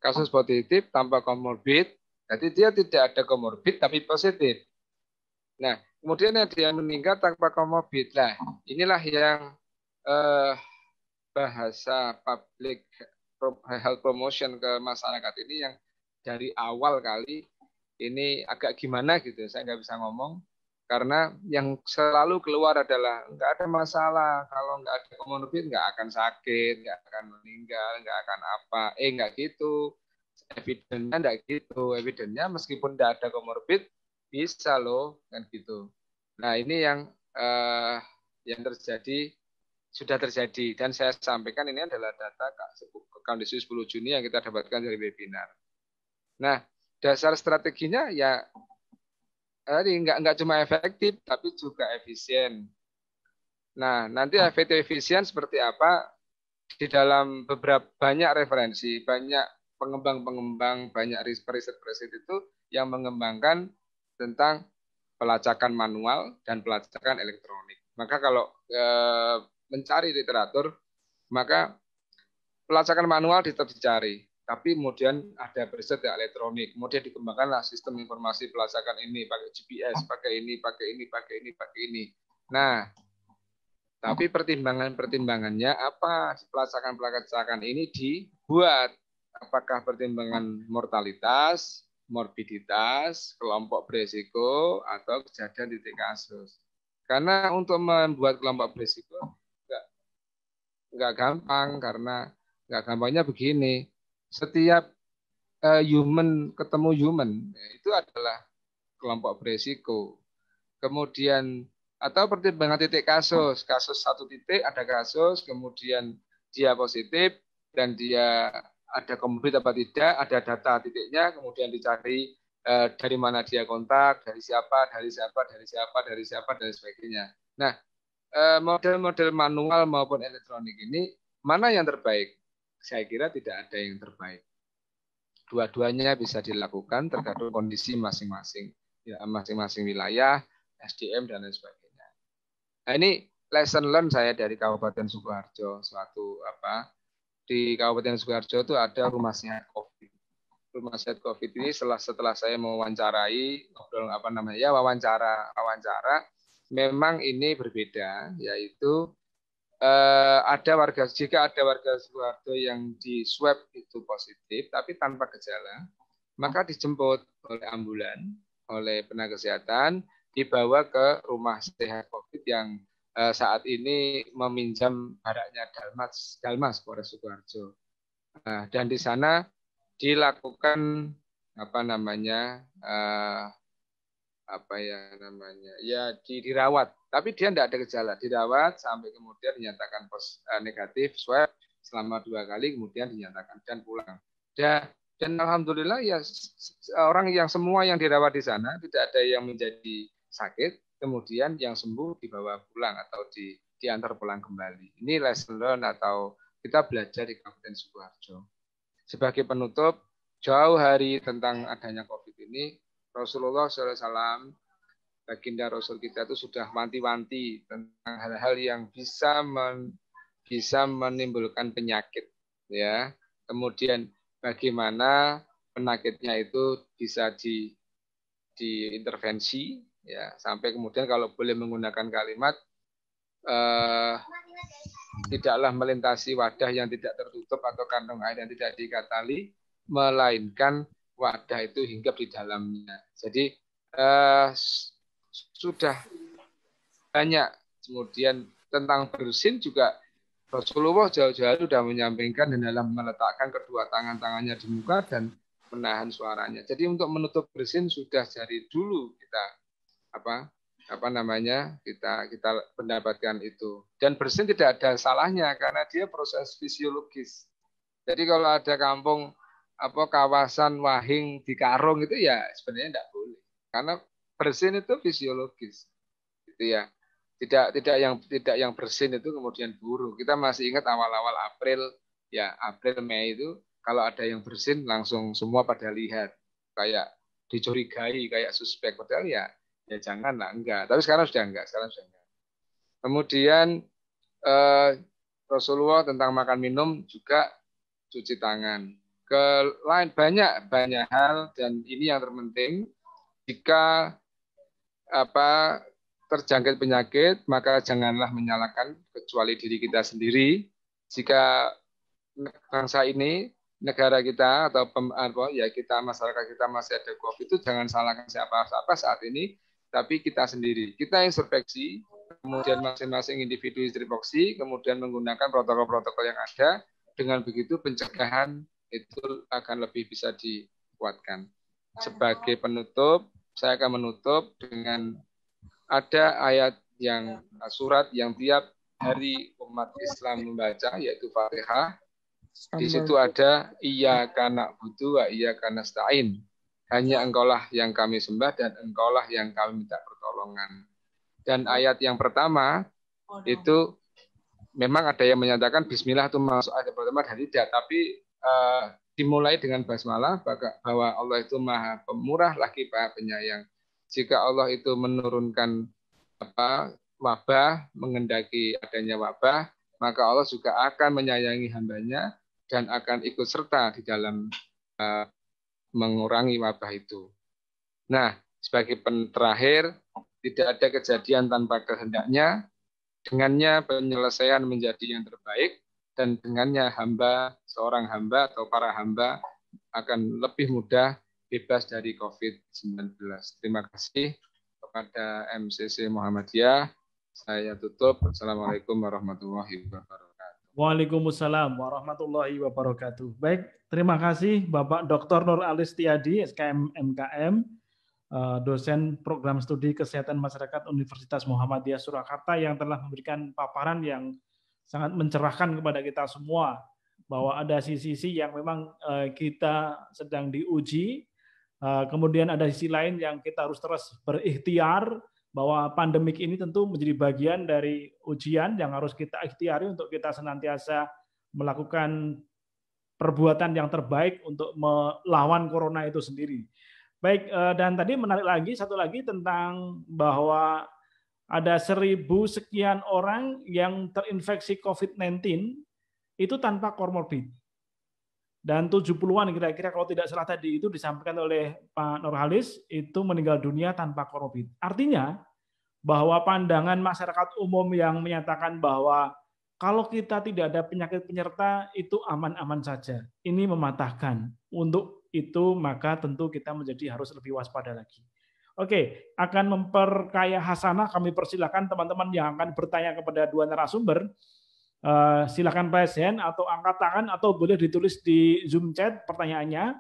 Kasus positif tanpa komorbid, jadi dia tidak ada komorbid tapi positif. Nah, kemudian ada yang meninggal tanpa komorbid. Nah, inilah yang bahasa public health promotion ke masyarakat ini yang dari awal kali ini agak gimana gitu. Saya nggak bisa ngomong. Karena yang selalu keluar adalah nggak ada masalah. Kalau nggak ada komorbid nggak akan sakit, nggak akan meninggal, nggak akan apa. Nggak gitu. Evidennya nggak gitu. Evidennya meskipun nggak ada komorbid, bisa loh, kan gitu. Nah ini yang terjadi, sudah terjadi. Dan saya sampaikan ini adalah data kondisi 10 Juni yang kita dapatkan dari webinar. Nah, dasar strateginya ya nggak cuma efektif, tapi juga efisien. Nah, nanti efisien seperti apa di dalam banyak referensi, banyak pengembang-pengembang, banyak riset-riset itu yang mengembangkan tentang pelacakan manual dan pelacakan elektronik. Maka kalau mencari literatur, maka pelacakan manual tetap dicari. Tapi kemudian ada riset elektronik, kemudian dikembangkanlah sistem informasi pelacakan ini pakai GPS, pakai ini, pakai ini, pakai ini, pakai ini. Nah, tapi pertimbangannya apa? Pelacakan ini dibuat. Apakah pertimbangan mortalitas, morbiditas, kelompok berisiko, atau kejadian titik kasus? Karena untuk membuat kelompok berisiko nggak gampang, karena nggak gampangnya begini. Setiap human ketemu human itu adalah kelompok berisiko. Kemudian atau pertimbangan titik kasus satu titik ada kasus, kemudian dia positif dan dia ada komorbid apa tidak, ada data titiknya, kemudian dicari dari mana dia kontak, dari siapa, dan sebagainya. Nah, model-model manual maupun elektronik ini mana yang terbaik? Saya kira tidak ada yang terbaik. Dua-duanya bisa dilakukan tergantung kondisi masing-masing, ya, masing-masing wilayah, SDM dan lain sebagainya. Nah, ini lesson learn saya dari Kabupaten Sukoharjo. Di Kabupaten Sukoharjo itu ada rumah sehat COVID. Rumah sehat COVID ini setelah saya mewawancarai, wawancara, memang ini berbeda, yaitu jika ada warga Sukoharjo yang di swab itu positif tapi tanpa gejala, maka dijemput oleh ambulan, oleh tenaga kesehatan, dibawa ke rumah sehat COVID yang saat ini meminjam baraknya Dalmas Polres Sukoharjo. Dan di sana dilakukan dirawat, tapi dia tidak ada gejala, dirawat sampai kemudian dinyatakan negatif swab selama 2 kali, kemudian dinyatakan dan pulang. Dan alhamdulillah ya orang yang semua yang dirawat di sana tidak ada yang menjadi sakit, kemudian yang sembuh dibawa pulang atau diantar pulang kembali. Ini lesson learn atau kita belajar di Kabupaten Sukoharjo. Sebagai penutup, jauh hari tentang adanya COVID ini, Rasulullah SAW, baginda Rasul kita itu sudah wanti-wanti tentang hal-hal yang bisa menimbulkan penyakit, ya. Kemudian bagaimana penyakitnya itu bisa diintervensi, ya, sampai kemudian kalau boleh menggunakan kalimat tidaklah melintasi wadah yang tidak tertutup atau kantong air yang tidak diikat tali, melainkan wadah itu hinggap di dalamnya. Jadi sudah banyak. Kemudian tentang bersin juga Rasulullah jauh-jauh sudah menyampaikan dan dalam meletakkan kedua tangannya di muka dan menahan suaranya. Jadi untuk menutup bersin sudah dari dulu kita kita mendapatkan itu. Dan bersin tidak ada salahnya karena dia proses fisiologis. Jadi kalau ada kampung kawasan wahing di karung itu ya sebenarnya tidak boleh. Karena bersin itu fisiologis. Gitu ya. Tidak yang bersin itu kemudian buruk. Kita masih ingat awal-awal April, ya April Mei itu kalau ada yang bersin langsung semua pada lihat kayak dicurigai, kayak suspek, padahal ya janganlah, enggak. Tapi sekarang sudah enggak. Kemudian Rasulullah tentang makan minum juga cuci tangan. Banyak hal, dan ini yang terpenting, jika terjangkit penyakit, maka janganlah menyalahkan kecuali diri kita sendiri. Jika bangsa ini, negara kita atau masyarakat kita masih ada COVID, itu jangan salahkan siapa-siapa saat ini, tapi kita sendiri. Kita introspeksi, kemudian masing-masing individu introspeksi, kemudian menggunakan protokol-protokol yang ada. Dengan begitu pencegahan itu akan lebih bisa dikuatkan. Sebagai penutup, saya akan menutup dengan ada ayat surat yang tiap hari umat Islam membaca, yaitu Fatihah. Di situ ada iyyaka na'budu wa iyyaka nasta'in. Hanya engkaulah yang kami sembah dan engkaulah yang kami minta pertolongan. Dan ayat yang pertama itu memang ada yang menyatakan bismillah itu masuk ayat pertama dan tidak, tapi dimulai dengan basmalah bahwa Allah itu Maha Pemurah lagi Maha Penyayang. Jika Allah itu menurunkan wabah, mengendaki adanya wabah, maka Allah juga akan menyayangi hambanya dan akan ikut serta di dalam mengurangi wabah itu. Nah, sebagai terakhir, tidak ada kejadian tanpa kehendaknya, dengannya penyelesaian menjadi yang terbaik, dan dengannya seorang hamba atau para hamba akan lebih mudah bebas dari COVID-19. Terima kasih kepada MCC Muhammadiyah. Saya tutup. Assalamualaikum warahmatullahi wabarakatuh. Waalaikumsalam warahmatullahi wabarakatuh. Baik, terima kasih Bapak Dr. Nur Alis Tiadi, SKM MKM, dosen program studi kesehatan masyarakat Universitas Muhammadiyah Surakarta, yang telah memberikan paparan yang sangat mencerahkan kepada kita semua bahwa ada sisi-sisi yang memang kita sedang diuji. Kemudian ada sisi lain yang kita harus terus berikhtiar, bahwa pandemik ini tentu menjadi bagian dari ujian yang harus kita ikhtiari untuk kita senantiasa melakukan perbuatan yang terbaik untuk melawan corona itu sendiri. Baik, dan tadi menarik lagi, satu lagi tentang bahwa ada 1.000 sekian orang yang terinfeksi COVID-19 itu tanpa komorbid. Dan 70-an kira-kira kalau tidak salah tadi itu disampaikan oleh Pak Nurhalis itu meninggal dunia tanpa komorbid. Artinya bahwa pandangan masyarakat umum yang menyatakan bahwa kalau kita tidak ada penyakit penyerta itu aman-aman saja, ini mematahkan. Untuk itu maka tentu kita harus lebih waspada lagi. Oke, akan memperkaya hasanah, kami persilakan teman-teman yang akan bertanya kepada dua narasumber. Silakan raise hand atau angkat tangan atau boleh ditulis di Zoom chat pertanyaannya.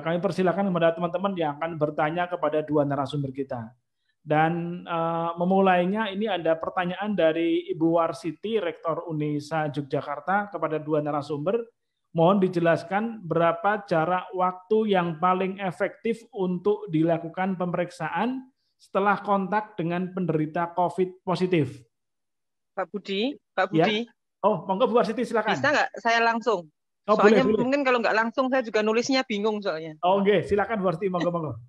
Kami persilakan kepada teman-teman yang akan bertanya kepada dua narasumber kita. Dan memulainya ini ada pertanyaan dari Ibu Warsiti, Rektor Unisa Yogyakarta, kepada dua narasumber. Mohon dijelaskan berapa jarak waktu yang paling efektif untuk dilakukan pemeriksaan setelah kontak dengan penderita COVID positif. Pak Budi. Ya? Oh, monggo Bu Warsiti silakan. Bisa nggak saya langsung? Oh, soalnya boleh. Mungkin kalau nggak langsung saya juga nulisnya bingung soalnya. Oh, oke, silakan Bu Warsiti, monggo.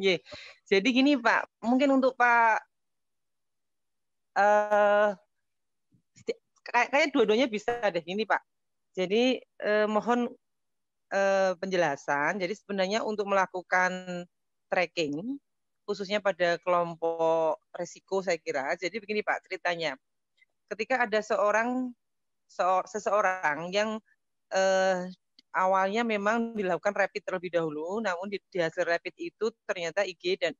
Yeah. Jadi gini Pak, mungkin untuk Pak kayak dua-duanya bisa deh ini Pak. Jadi mohon penjelasan. Jadi sebenarnya untuk melakukan tracking khususnya pada kelompok resiko saya kira. Jadi begini Pak ceritanya. Ketika ada seseorang yang awalnya memang dilakukan rapid terlebih dahulu, namun di hasil rapid itu ternyata IgG dan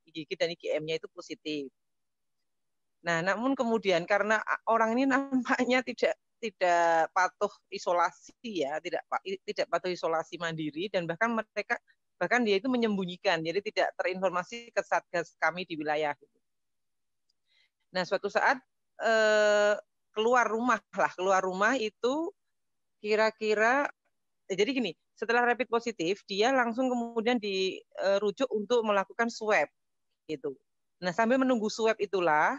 IgM-nya itu positif. Nah, namun kemudian karena orang ini nampaknya tidak patuh isolasi ya, tidak patuh isolasi mandiri, dan bahkan dia itu menyembunyikan, jadi tidak terinformasi ke satgas kami di wilayah. Nah, suatu saat keluar rumah itu kira-kira jadi gini, setelah rapid positif dia langsung kemudian dirujuk untuk melakukan swab gitu. Nah, sambil menunggu swab itulah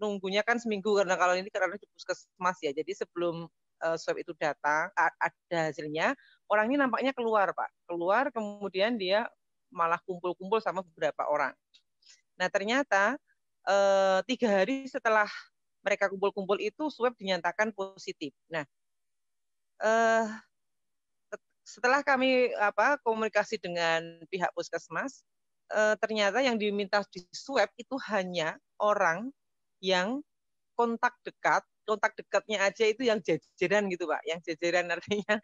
nunggunya kan seminggu karena di puskesmas ya. Jadi sebelum swab itu datang ada hasilnya, orang ini nampaknya keluar, Pak. Keluar kemudian dia malah kumpul-kumpul sama beberapa orang. Nah, ternyata 3 hari setelah mereka kumpul-kumpul itu swab dinyatakan positif. Nah, setelah kami komunikasi dengan pihak puskesmas, ternyata yang diminta di swab itu hanya orang yang kontak dekatnya aja itu yang jajaran gitu, Pak. Yang jajaran artinya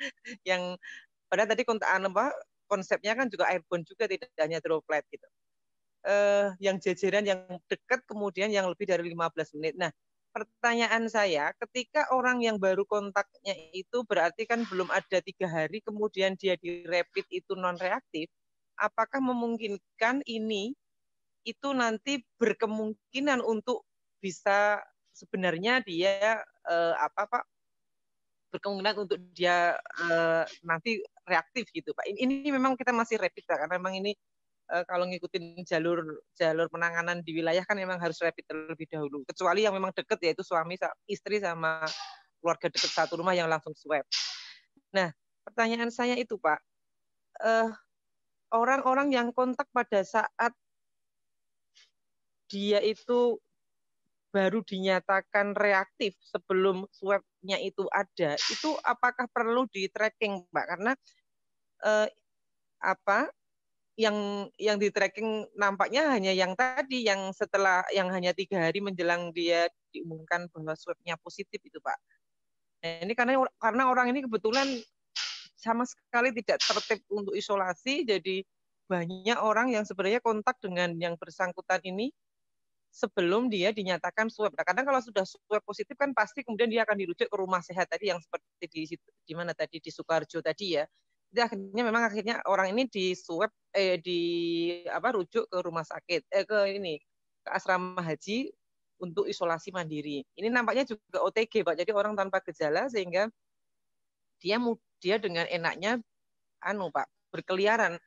yang padahal tadi konsepnya kan juga airborne juga, tidak hanya droplet gitu. Yang jajaran yang dekat kemudian yang lebih dari 15 menit. Nah, pertanyaan saya, ketika orang yang baru kontaknya itu berarti kan belum ada 3 hari, kemudian dia di rapid itu non-reaktif, apakah memungkinkan ini itu nanti berkemungkinan untuk bisa sebenarnya dia berkemungkinan untuk dia nanti reaktif gitu, Pak. Ini memang kita masih rapid, Pak, karena memang ini kalau ngikutin jalur penanganan di wilayah kan memang harus rapid terlebih dahulu. Kecuali yang memang dekat yaitu suami, istri sama keluarga dekat satu rumah yang langsung swab. Nah, pertanyaan saya itu, Pak, orang-orang yang kontak pada saat dia itu baru dinyatakan reaktif sebelum swabnya itu ada, itu apakah perlu di tracking, Pak? Karena yang di tracking nampaknya hanya yang tadi, yang setelah yang hanya 3 hari menjelang dia diumumkan bahwa swabnya positif itu, Pak. Nah, ini karena orang ini kebetulan sama sekali tidak tertib untuk isolasi, jadi banyak orang yang sebenarnya kontak dengan yang bersangkutan ini sebelum dia dinyatakan swab. Nah, karena kalau sudah swab positif kan pasti kemudian dia akan dirujuk ke rumah sehat tadi yang seperti di mana tadi di Sukoharjo tadi ya. Jadi akhirnya orang ini di swab rujuk ke rumah sakit ke asrama haji untuk isolasi mandiri. Ini nampaknya juga OTG, Pak. Jadi orang tanpa gejala sehingga dia dengan enaknya Pak berkeliaran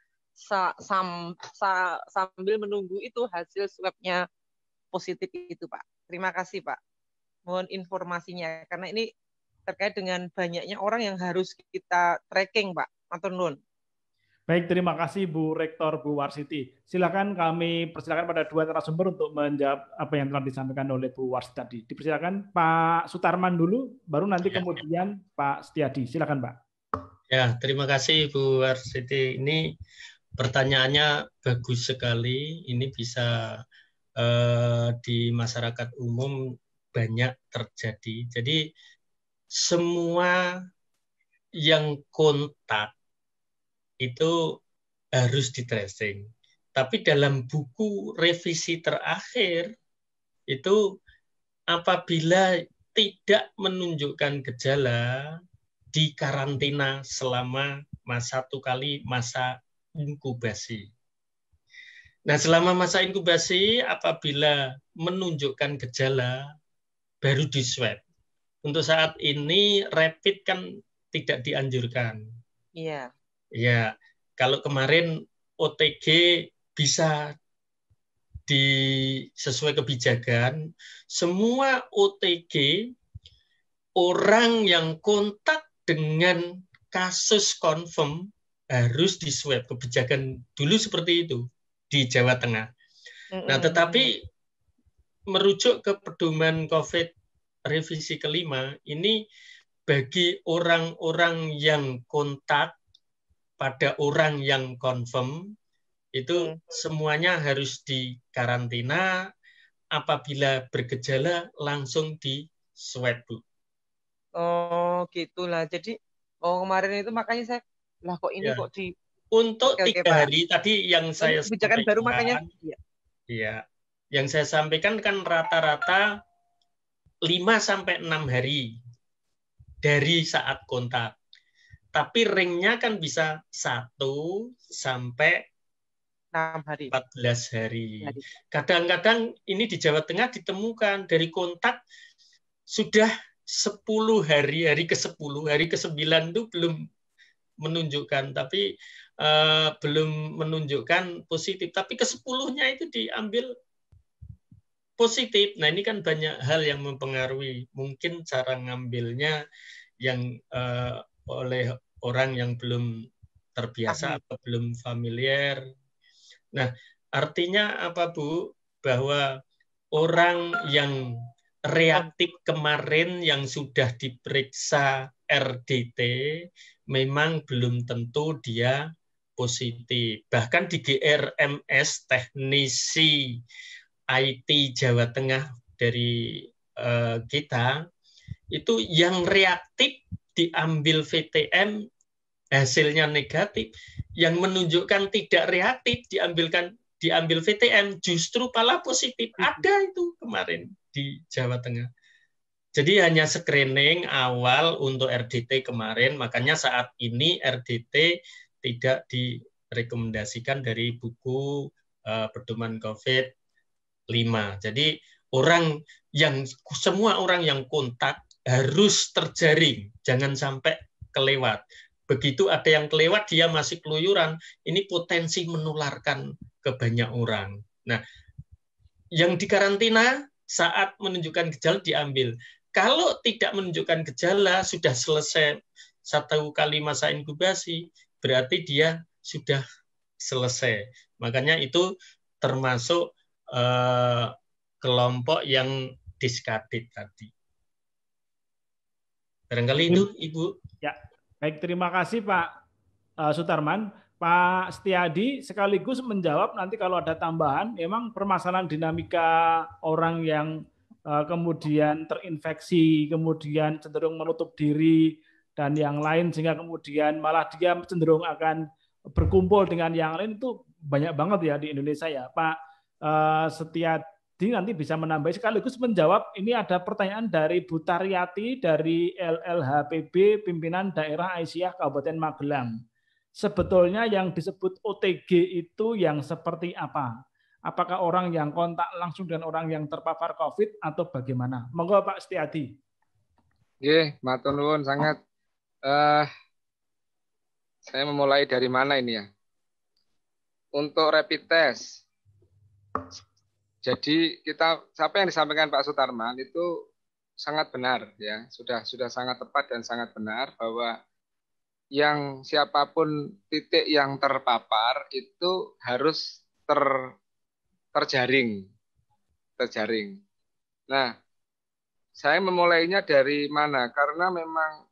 sambil menunggu itu hasil swabnya positif itu, Pak. Terima kasih, Pak. Mohon informasinya karena ini terkait dengan banyaknya orang yang harus kita tracking, Pak. Matur nuwun. Baik, terima kasih Bu Rektor, Bu Warsiti. Silakan kami persilakan pada 2 narasumber untuk menjawab apa yang telah disampaikan oleh Bu Warsiti tadi. Dipersilakan Pak Sutarman dulu, baru nanti kemudian Pak Setiadi. Silakan, Pak. Ya, terima kasih Bu Warsiti. Ini pertanyaannya bagus sekali. Ini bisa di masyarakat umum banyak terjadi. Jadi semua yang kontak itu harus di tracing. Tapi dalam buku revisi terakhir itu apabila tidak menunjukkan gejala di karantina selama 1 kali masa inkubasi. Nah, selama masa inkubasi apabila menunjukkan gejala baru di swab. Untuk saat ini rapid kan tidak dianjurkan. Iya. Ya, kalau kemarin OTG bisa sesuai kebijakan, semua OTG orang yang kontak dengan kasus confirm harus di swab. Kebijakan dulu seperti itu di Jawa Tengah. Nah, tetapi merujuk ke pedoman COVID revisi kelima, ini bagi orang-orang yang kontak pada orang yang confirm, itu semuanya harus dikarantina, apabila bergejala langsung di swab, Bu. Oh, gitulah. Jadi kemarin itu makanya saya kok ini kok di untuk 3 hari tadi yang saya kebijakan baru makanya ya. Yang saya sampaikan kan rata-rata 5-6 hari dari saat kontak. Tapi ringnya kan bisa 1 sampai 6 hari. 14 hari. Kadang-kadang ini di Jawa Tengah ditemukan dari kontak sudah 10 hari, hari ke-10, hari ke-9 itu belum menunjukkan, tapi belum menunjukkan positif. Tapi ke-10-nya itu diambil positif. Nah, ini kan banyak hal yang mempengaruhi. Mungkin cara ngambilnya yang oleh orang yang belum terbiasa atau belum familiar. Nah, artinya apa, Bu? Bahwa orang yang reaktif kemarin yang sudah diperiksa RDT memang belum tentu dia positif. Bahkan di GRMS, teknisi IT Jawa Tengah dari kita, itu yang reaktif diambil VTM hasilnya negatif, yang menunjukkan tidak reaktif diambil VTM justru malah positif. Ada itu kemarin di Jawa Tengah. Jadi hanya screening awal untuk RDT kemarin, makanya saat ini RDT tidak direkomendasikan dari buku pedoman COVID-5. Jadi semua orang yang kontak harus terjaring, jangan sampai kelewat. Begitu ada yang kelewat, dia masih keluyuran, ini potensi menularkan ke banyak orang. Nah, yang dikarantina saat menunjukkan gejala diambil. Kalau tidak menunjukkan gejala, sudah selesai 1 kali masa inkubasi, berarti dia sudah selesai. Makanya itu termasuk kelompok yang diskredit tadi. Barangkali itu, Ibu. Ya, baik, terima kasih Pak Sutarman. Pak Setiadi sekaligus menjawab nanti kalau ada tambahan, memang permasalahan dinamika orang yang kemudian terinfeksi, kemudian cenderung menutup diri, dan yang lain, sehingga kemudian malah dia cenderung akan berkumpul dengan yang lain, itu banyak banget ya di Indonesia ya. Pak Setiadi nanti bisa menambah sekaligus menjawab. Ini ada pertanyaan dari Bu Taryati dari LLHPB Pimpinan Daerah Aisyah Kabupaten Magelang. Sebetulnya yang disebut OTG itu yang seperti apa? Apakah orang yang kontak langsung dengan orang yang terpapar COVID atau bagaimana? Monggo Pak Setiadi. Nggih, matur nuwun sangat. Saya memulai dari mana ini ya? Untuk rapid test. Jadi apa yang disampaikan Pak Sutarman itu sangat benar ya, sudah sangat tepat dan sangat benar bahwa yang siapapun titik yang terpapar itu harus terjaring. Nah, saya memulainya dari mana? Karena memang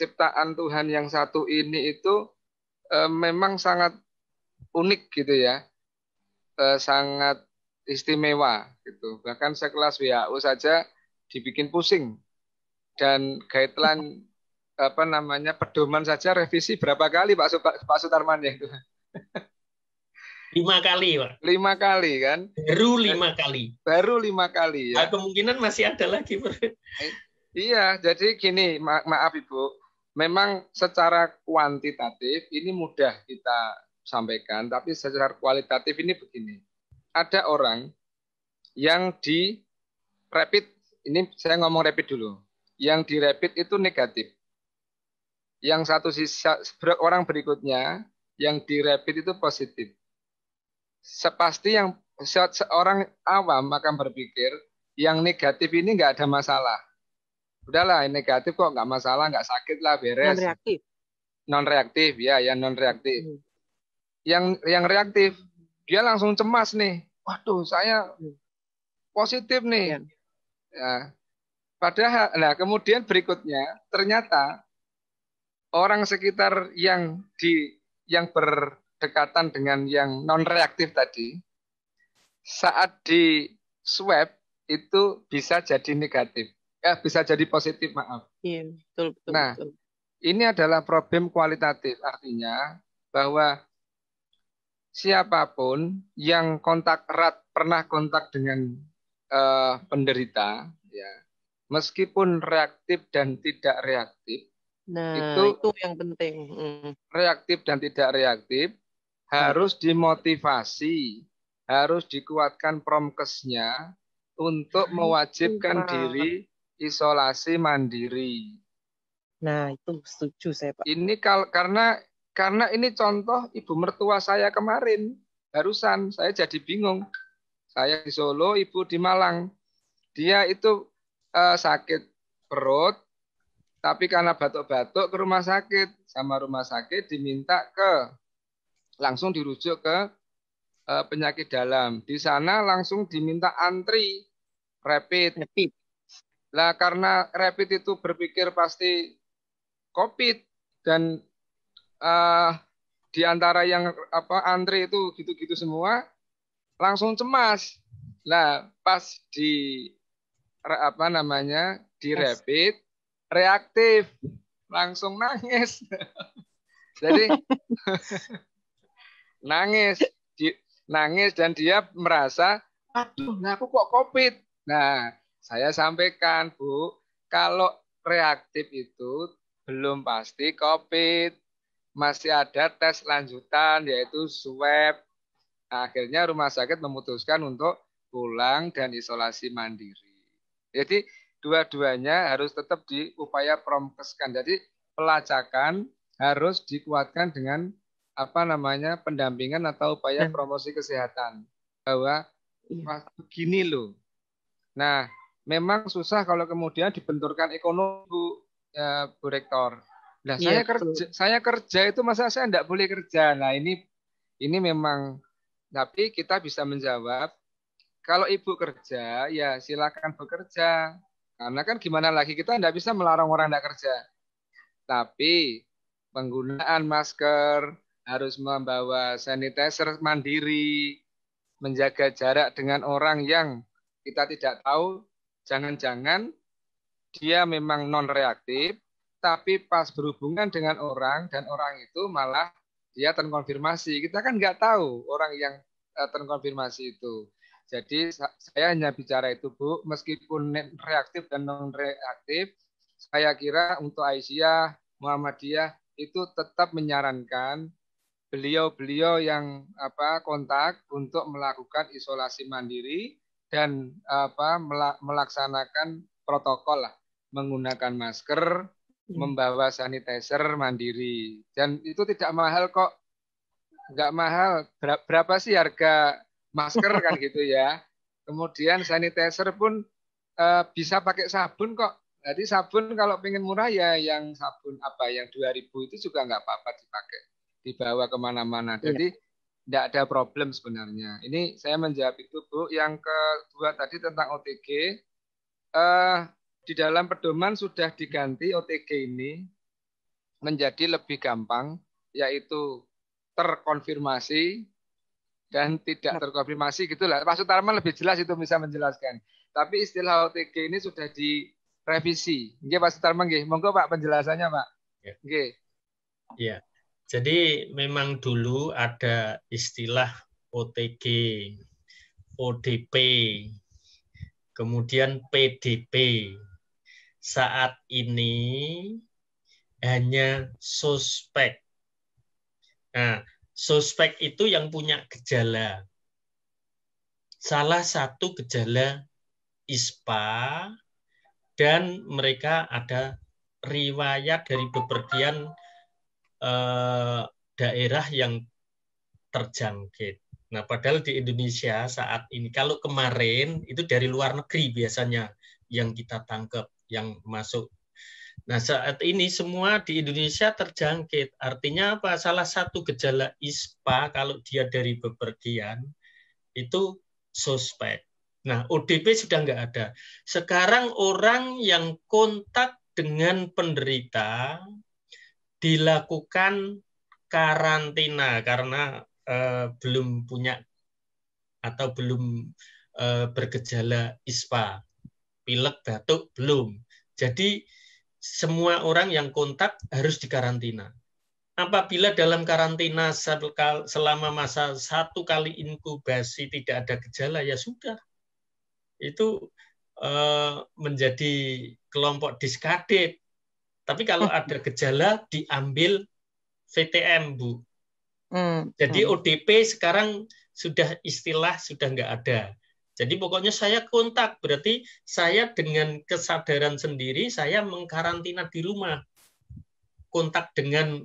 ciptaan Tuhan yang satu ini itu memang sangat unik gitu ya, sangat istimewa gitu. Bahkan sekelas WHO saja dibikin pusing, dan guideline pedoman saja revisi berapa kali Pak Sutarman ya itu? 5 kali, Pak. 5 kali kan? Baru 5 kali. Baru 5 kali ya. Nah, kemungkinan masih ada lagi, Pak. Iya, jadi gini, maaf Ibu, memang secara kuantitatif ini mudah kita sampaikan, tapi secara kualitatif ini begini. Ada orang yang di rapid, ini saya ngomong rapid dulu, yang di rapid itu negatif. Yang satu sisa orang berikutnya yang di rapid itu positif. Sepasti yang seorang awam akan berpikir yang negatif ini nggak ada masalah. Udahlah, yang negatif kok nggak masalah, nggak sakit lah, beres. Non-reaktif. Non-reaktif ya, yang non-reaktif. Yang reaktif, dia langsung cemas nih. Waduh, saya positif nih. Ya. Padahal, nah kemudian berikutnya ternyata orang sekitar yang berdekatan dengan yang non-reaktif tadi, saat di swab itu bisa jadi negatif, bisa jadi positif, maaf. Iya, betul. Nah, ini adalah problem kualitatif, artinya bahwa siapapun yang kontak erat, pernah kontak dengan penderita, ya, meskipun reaktif dan tidak reaktif, nah itu yang penting. Reaktif dan tidak reaktif, harus dimotivasi, harus dikuatkan promkesnya untuk mewajibkan diri isolasi mandiri. Nah, itu setuju saya, Pak. Ini karena ini contoh ibu mertua saya kemarin, barusan saya jadi bingung. Saya di Solo, ibu di Malang. Dia itu sakit perut, tapi karena batuk-batuk ke rumah sakit, sama rumah sakit diminta langsung dirujuk ke penyakit dalam. Di sana langsung diminta antri rapid. Lah karena rapid itu berpikir pasti COVID dan di antara yang antri itu gitu-gitu semua, langsung cemas. Nah pas di di rapid reaktif, langsung nangis. Jadi nangis dan dia merasa, aduh, nah aku kok COVID. Nah, saya sampaikan, Bu, kalau reaktif itu belum pasti COVID, masih ada tes lanjutan yaitu swab. Akhirnya rumah sakit memutuskan untuk pulang dan isolasi mandiri. Jadi dua-duanya harus tetap diupaya promkeskan. Jadi pelacakan harus dikuatkan dengan pendampingan atau upaya promosi kesehatan. Bahwa begini loh. Nah, memang susah kalau kemudian dibenturkan ekonomi, Bu Rektor. Nah, saya kerja itu masa saya tidak boleh kerja. Nah, ini memang, tapi kita bisa menjawab, kalau ibu kerja, ya silakan bekerja. Karena kan gimana lagi, kita tidak bisa melarang orang tidak kerja. Tapi penggunaan masker, harus membawa sanitizer mandiri, menjaga jarak dengan orang yang kita tidak tahu, jangan-jangan dia memang non-reaktif, tapi pas berhubungan dengan orang, dan orang itu malah dia terkonfirmasi. Kita kan nggak tahu orang yang terkonfirmasi itu. Jadi saya hanya bicara itu, Bu, meskipun reaktif dan non-reaktif, saya kira untuk Aisyah, Muhammadiyah itu tetap menyarankan beliau-beliau yang kontak untuk melakukan isolasi mandiri dan melaksanakan protokol lah, menggunakan masker, membawa sanitizer mandiri, dan itu tidak mahal kok, nggak mahal. Berapa sih harga masker kan gitu ya. Kemudian sanitizer pun bisa pakai sabun kok. Jadi sabun kalau pengen murah ya yang sabun yang 2.000 itu juga nggak apa-apa dipakai, dibawa kemana-mana. Jadi tidak ada problem sebenarnya. Ini saya menjawab itu, Bu. Yang kedua tadi tentang OTG, di dalam pedoman sudah diganti OTG ini menjadi lebih gampang, yaitu terkonfirmasi dan tidak terkonfirmasi, gitulah. Pak Sutarman lebih jelas itu, bisa menjelaskan. Tapi istilah OTG ini sudah direvisi. Nggih, Pak Sutarman, nggih. Monggo Pak penjelasannya, Pak. Nggih. Ya. Jadi memang dulu ada istilah OTG, ODP, kemudian PDP. Saat ini hanya suspek. Nah, suspek itu yang punya gejala. Salah satu gejala ISPA, dan mereka ada riwayat dari bepergian daerah yang terjangkit. Nah, padahal di Indonesia saat ini, kalau kemarin itu dari luar negeri biasanya yang kita tangkap, yang masuk. Nah, saat ini semua di Indonesia terjangkit. Artinya apa? Salah satu gejala ISPA kalau dia dari bepergian itu suspek. Nah, ODP sudah nggak ada. Sekarang orang yang kontak dengan penderita dilakukan karantina karena belum punya atau belum bergejala ISPA. Pilek, batuk, belum. Jadi semua orang yang kontak harus dikarantina. Apabila dalam karantina selama masa 1 kali inkubasi tidak ada gejala, ya sudah. Itu menjadi kelompok diskredit. Tapi kalau ada gejala, diambil VTM, Bu. Jadi ODP sekarang sudah nggak ada. Jadi pokoknya saya kontak, berarti saya dengan kesadaran sendiri saya mengkarantina di rumah. Kontak dengan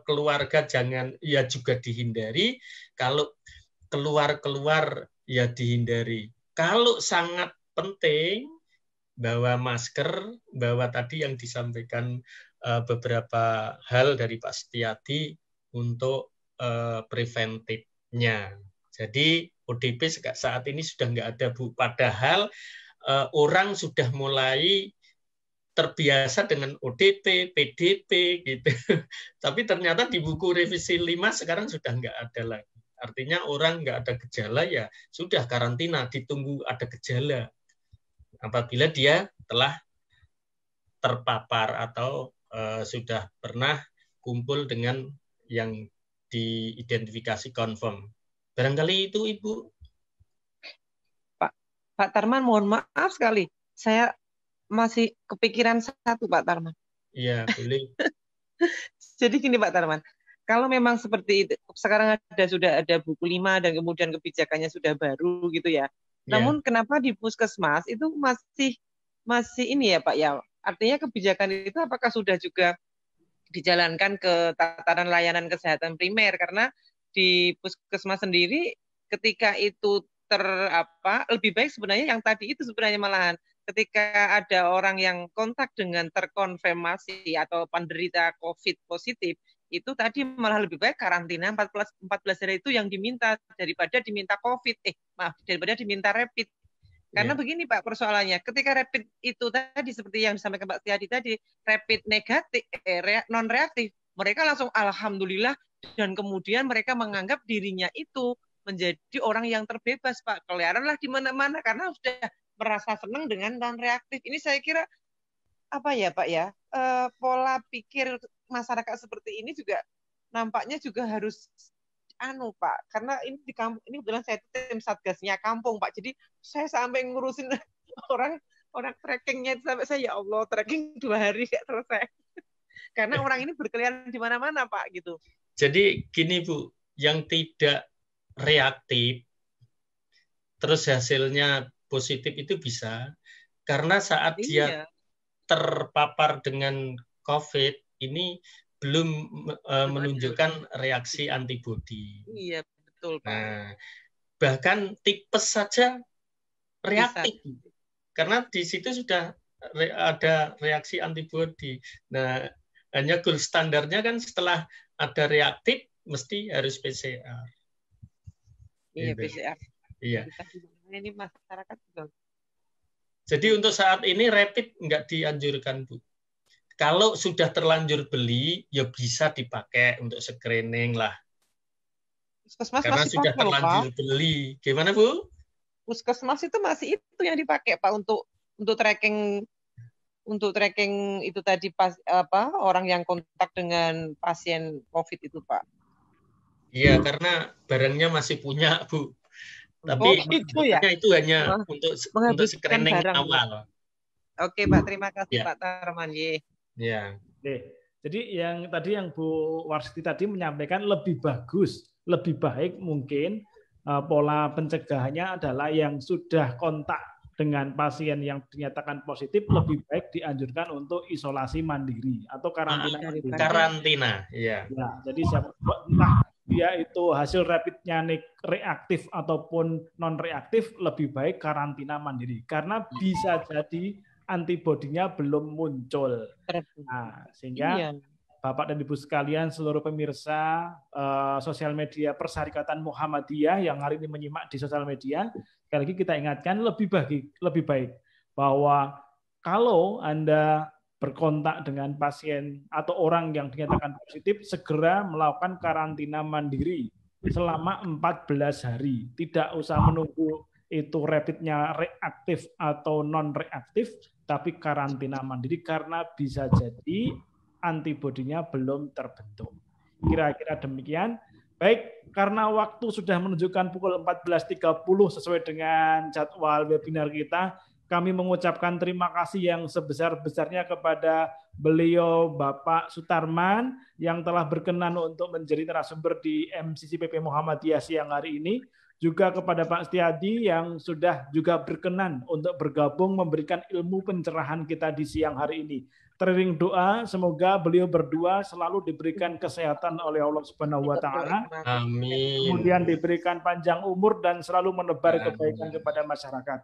keluarga jangan, ya juga dihindari. Kalau keluar ya dihindari. Kalau sangat penting, bawa masker, bawa tadi yang disampaikan beberapa hal dari Pak Setiadi untuk preventifnya. Jadi ODP saat ini sudah nggak ada, Bu. Padahal orang sudah mulai terbiasa dengan ODP, PDP gitu. Tapi ternyata di buku revisi 5 sekarang sudah nggak ada lagi. Artinya orang nggak ada gejala ya sudah karantina, ditunggu ada gejala. Apabila dia telah terpapar atau sudah pernah kumpul dengan yang diidentifikasi confirm. Barangkali itu, Ibu. Pak Tarman, mohon maaf sekali. Saya masih kepikiran satu, Pak Tarman. Iya, boleh. Jadi gini, Pak Tarman. Kalau memang seperti itu, sekarang sudah ada buku 5 dan kemudian kebijakannya sudah baru gitu ya. Namun kenapa di puskesmas itu masih ini ya, Pak ya? Artinya kebijakan itu apakah sudah juga dijalankan ke tataran layanan kesehatan primer? Karena di puskesmas sendiri ketika itu lebih baik sebenarnya yang tadi itu sebenarnya malahan ketika ada orang yang kontak dengan terkonfirmasi atau penderita COVID positif, itu tadi malah lebih baik karantina 14 hari itu yang diminta daripada diminta COVID, daripada diminta rapid. Karena begini Pak persoalannya, ketika rapid itu tadi seperti yang disampaikan Pak Setiadi tadi, rapid negatif, non reaktif, mereka langsung alhamdulillah dan kemudian mereka menganggap dirinya itu menjadi orang yang terbebas Pak, keliaranlah di mana-mana karena sudah merasa senang dengan non reaktif. Ini saya kira apa ya Pak ya, pola pikir masyarakat seperti ini juga nampaknya juga harus Pak, karena ini di kampung ini kebetulan saya tim satgasnya kampung Pak, jadi saya sampai ngurusin orang trackingnya sampai saya ya Allah tracking 2 hari kayak selesai karena orang ini berkeliaran di mana-mana Pak gitu. Jadi gini Bu, yang tidak reaktif terus hasilnya positif itu bisa karena saat dia terpapar dengan COVID ini belum menunjukkan reaksi antibodi. Iya, betul, Pak. Nah, bahkan tipes saja reaktif. Bisa. Karena di situ sudah ada reaksi antibodi. Nah, hanya gold standarnya kan setelah ada reaktif mesti harus PCR. Iya, gitu. PCR. Iya. Ini masyarakat juga. Jadi untuk saat ini rapid nggak dianjurkan, Bu. Kalau sudah terlanjur beli, ya bisa dipakai untuk screening lah. Puskesmas karena masih sudah terlanjur Pak. Beli. Gimana, Bu? Puskesmas itu masih itu yang dipakai, Pak, untuk tracking itu tadi orang yang kontak dengan pasien COVID itu, Pak. Iya, karena barangnya masih punya, Bu. Tapi gitu ya? itu hanya untuk screening awal. Oke, Pak. Terima kasih, Pak Tarman. Ya. Jadi yang Bu Warsiti tadi menyampaikan lebih bagus, lebih baik mungkin pola pencegahannya adalah yang sudah kontak dengan pasien yang dinyatakan positif lebih baik dianjurkan untuk isolasi mandiri atau karantina mandiri. Karantina, iya. Ya, jadi entah dia itu hasil rapidnya reaktif ataupun non reaktif lebih baik karantina mandiri karena bisa jadi antibodinya belum muncul. Nah, sehingga Bapak dan Ibu sekalian, seluruh pemirsa sosial media Persyarikatan Muhammadiyah yang hari ini menyimak di sosial media, sekali lagi kita ingatkan lebih baik bahwa kalau Anda berkontak dengan pasien atau orang yang dinyatakan positif, segera melakukan karantina mandiri selama 14 hari. Tidak usah menunggu itu rapidnya reaktif atau non reaktif, tapi karantina mandiri karena bisa jadi antibodinya belum terbentuk. Kira-kira demikian. Baik, karena waktu sudah menunjukkan pukul 14.30 sesuai dengan jadwal webinar kita, kami mengucapkan terima kasih yang sebesar-besarnya kepada beliau Bapak Sutarman yang telah berkenan untuk menjadi narasumber di MCC PP Muhammadiyah siang hari ini. Juga kepada Pak Setiadi yang sudah juga berkenan untuk bergabung memberikan ilmu pencerahan kita di siang hari ini. Teriring doa, semoga beliau berdua selalu diberikan kesehatan oleh Allah Subhanahu wa Ta'ala. Amin. Kemudian diberikan panjang umur dan selalu menebar kebaikan kepada masyarakat.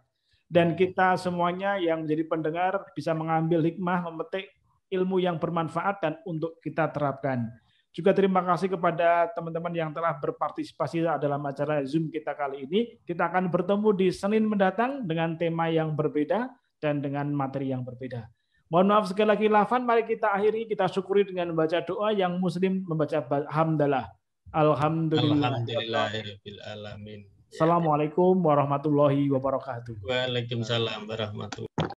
Dan kita semuanya yang menjadi pendengar bisa mengambil hikmah, memetik ilmu yang bermanfaat dan untuk kita terapkan. Juga terima kasih kepada teman-teman yang telah berpartisipasi dalam acara Zoom kita kali ini. Kita akan bertemu di Senin mendatang dengan tema yang berbeda dan dengan materi yang berbeda. Mohon maaf sekali lagi lafan, mari kita akhiri, kita syukuri dengan membaca doa yang muslim membaca hamdalah. Alhamdulillahirabbil alamin. Assalamualaikum warahmatullahi wabarakatuh. Waalaikumsalam warahmatullahi wabarakatuh.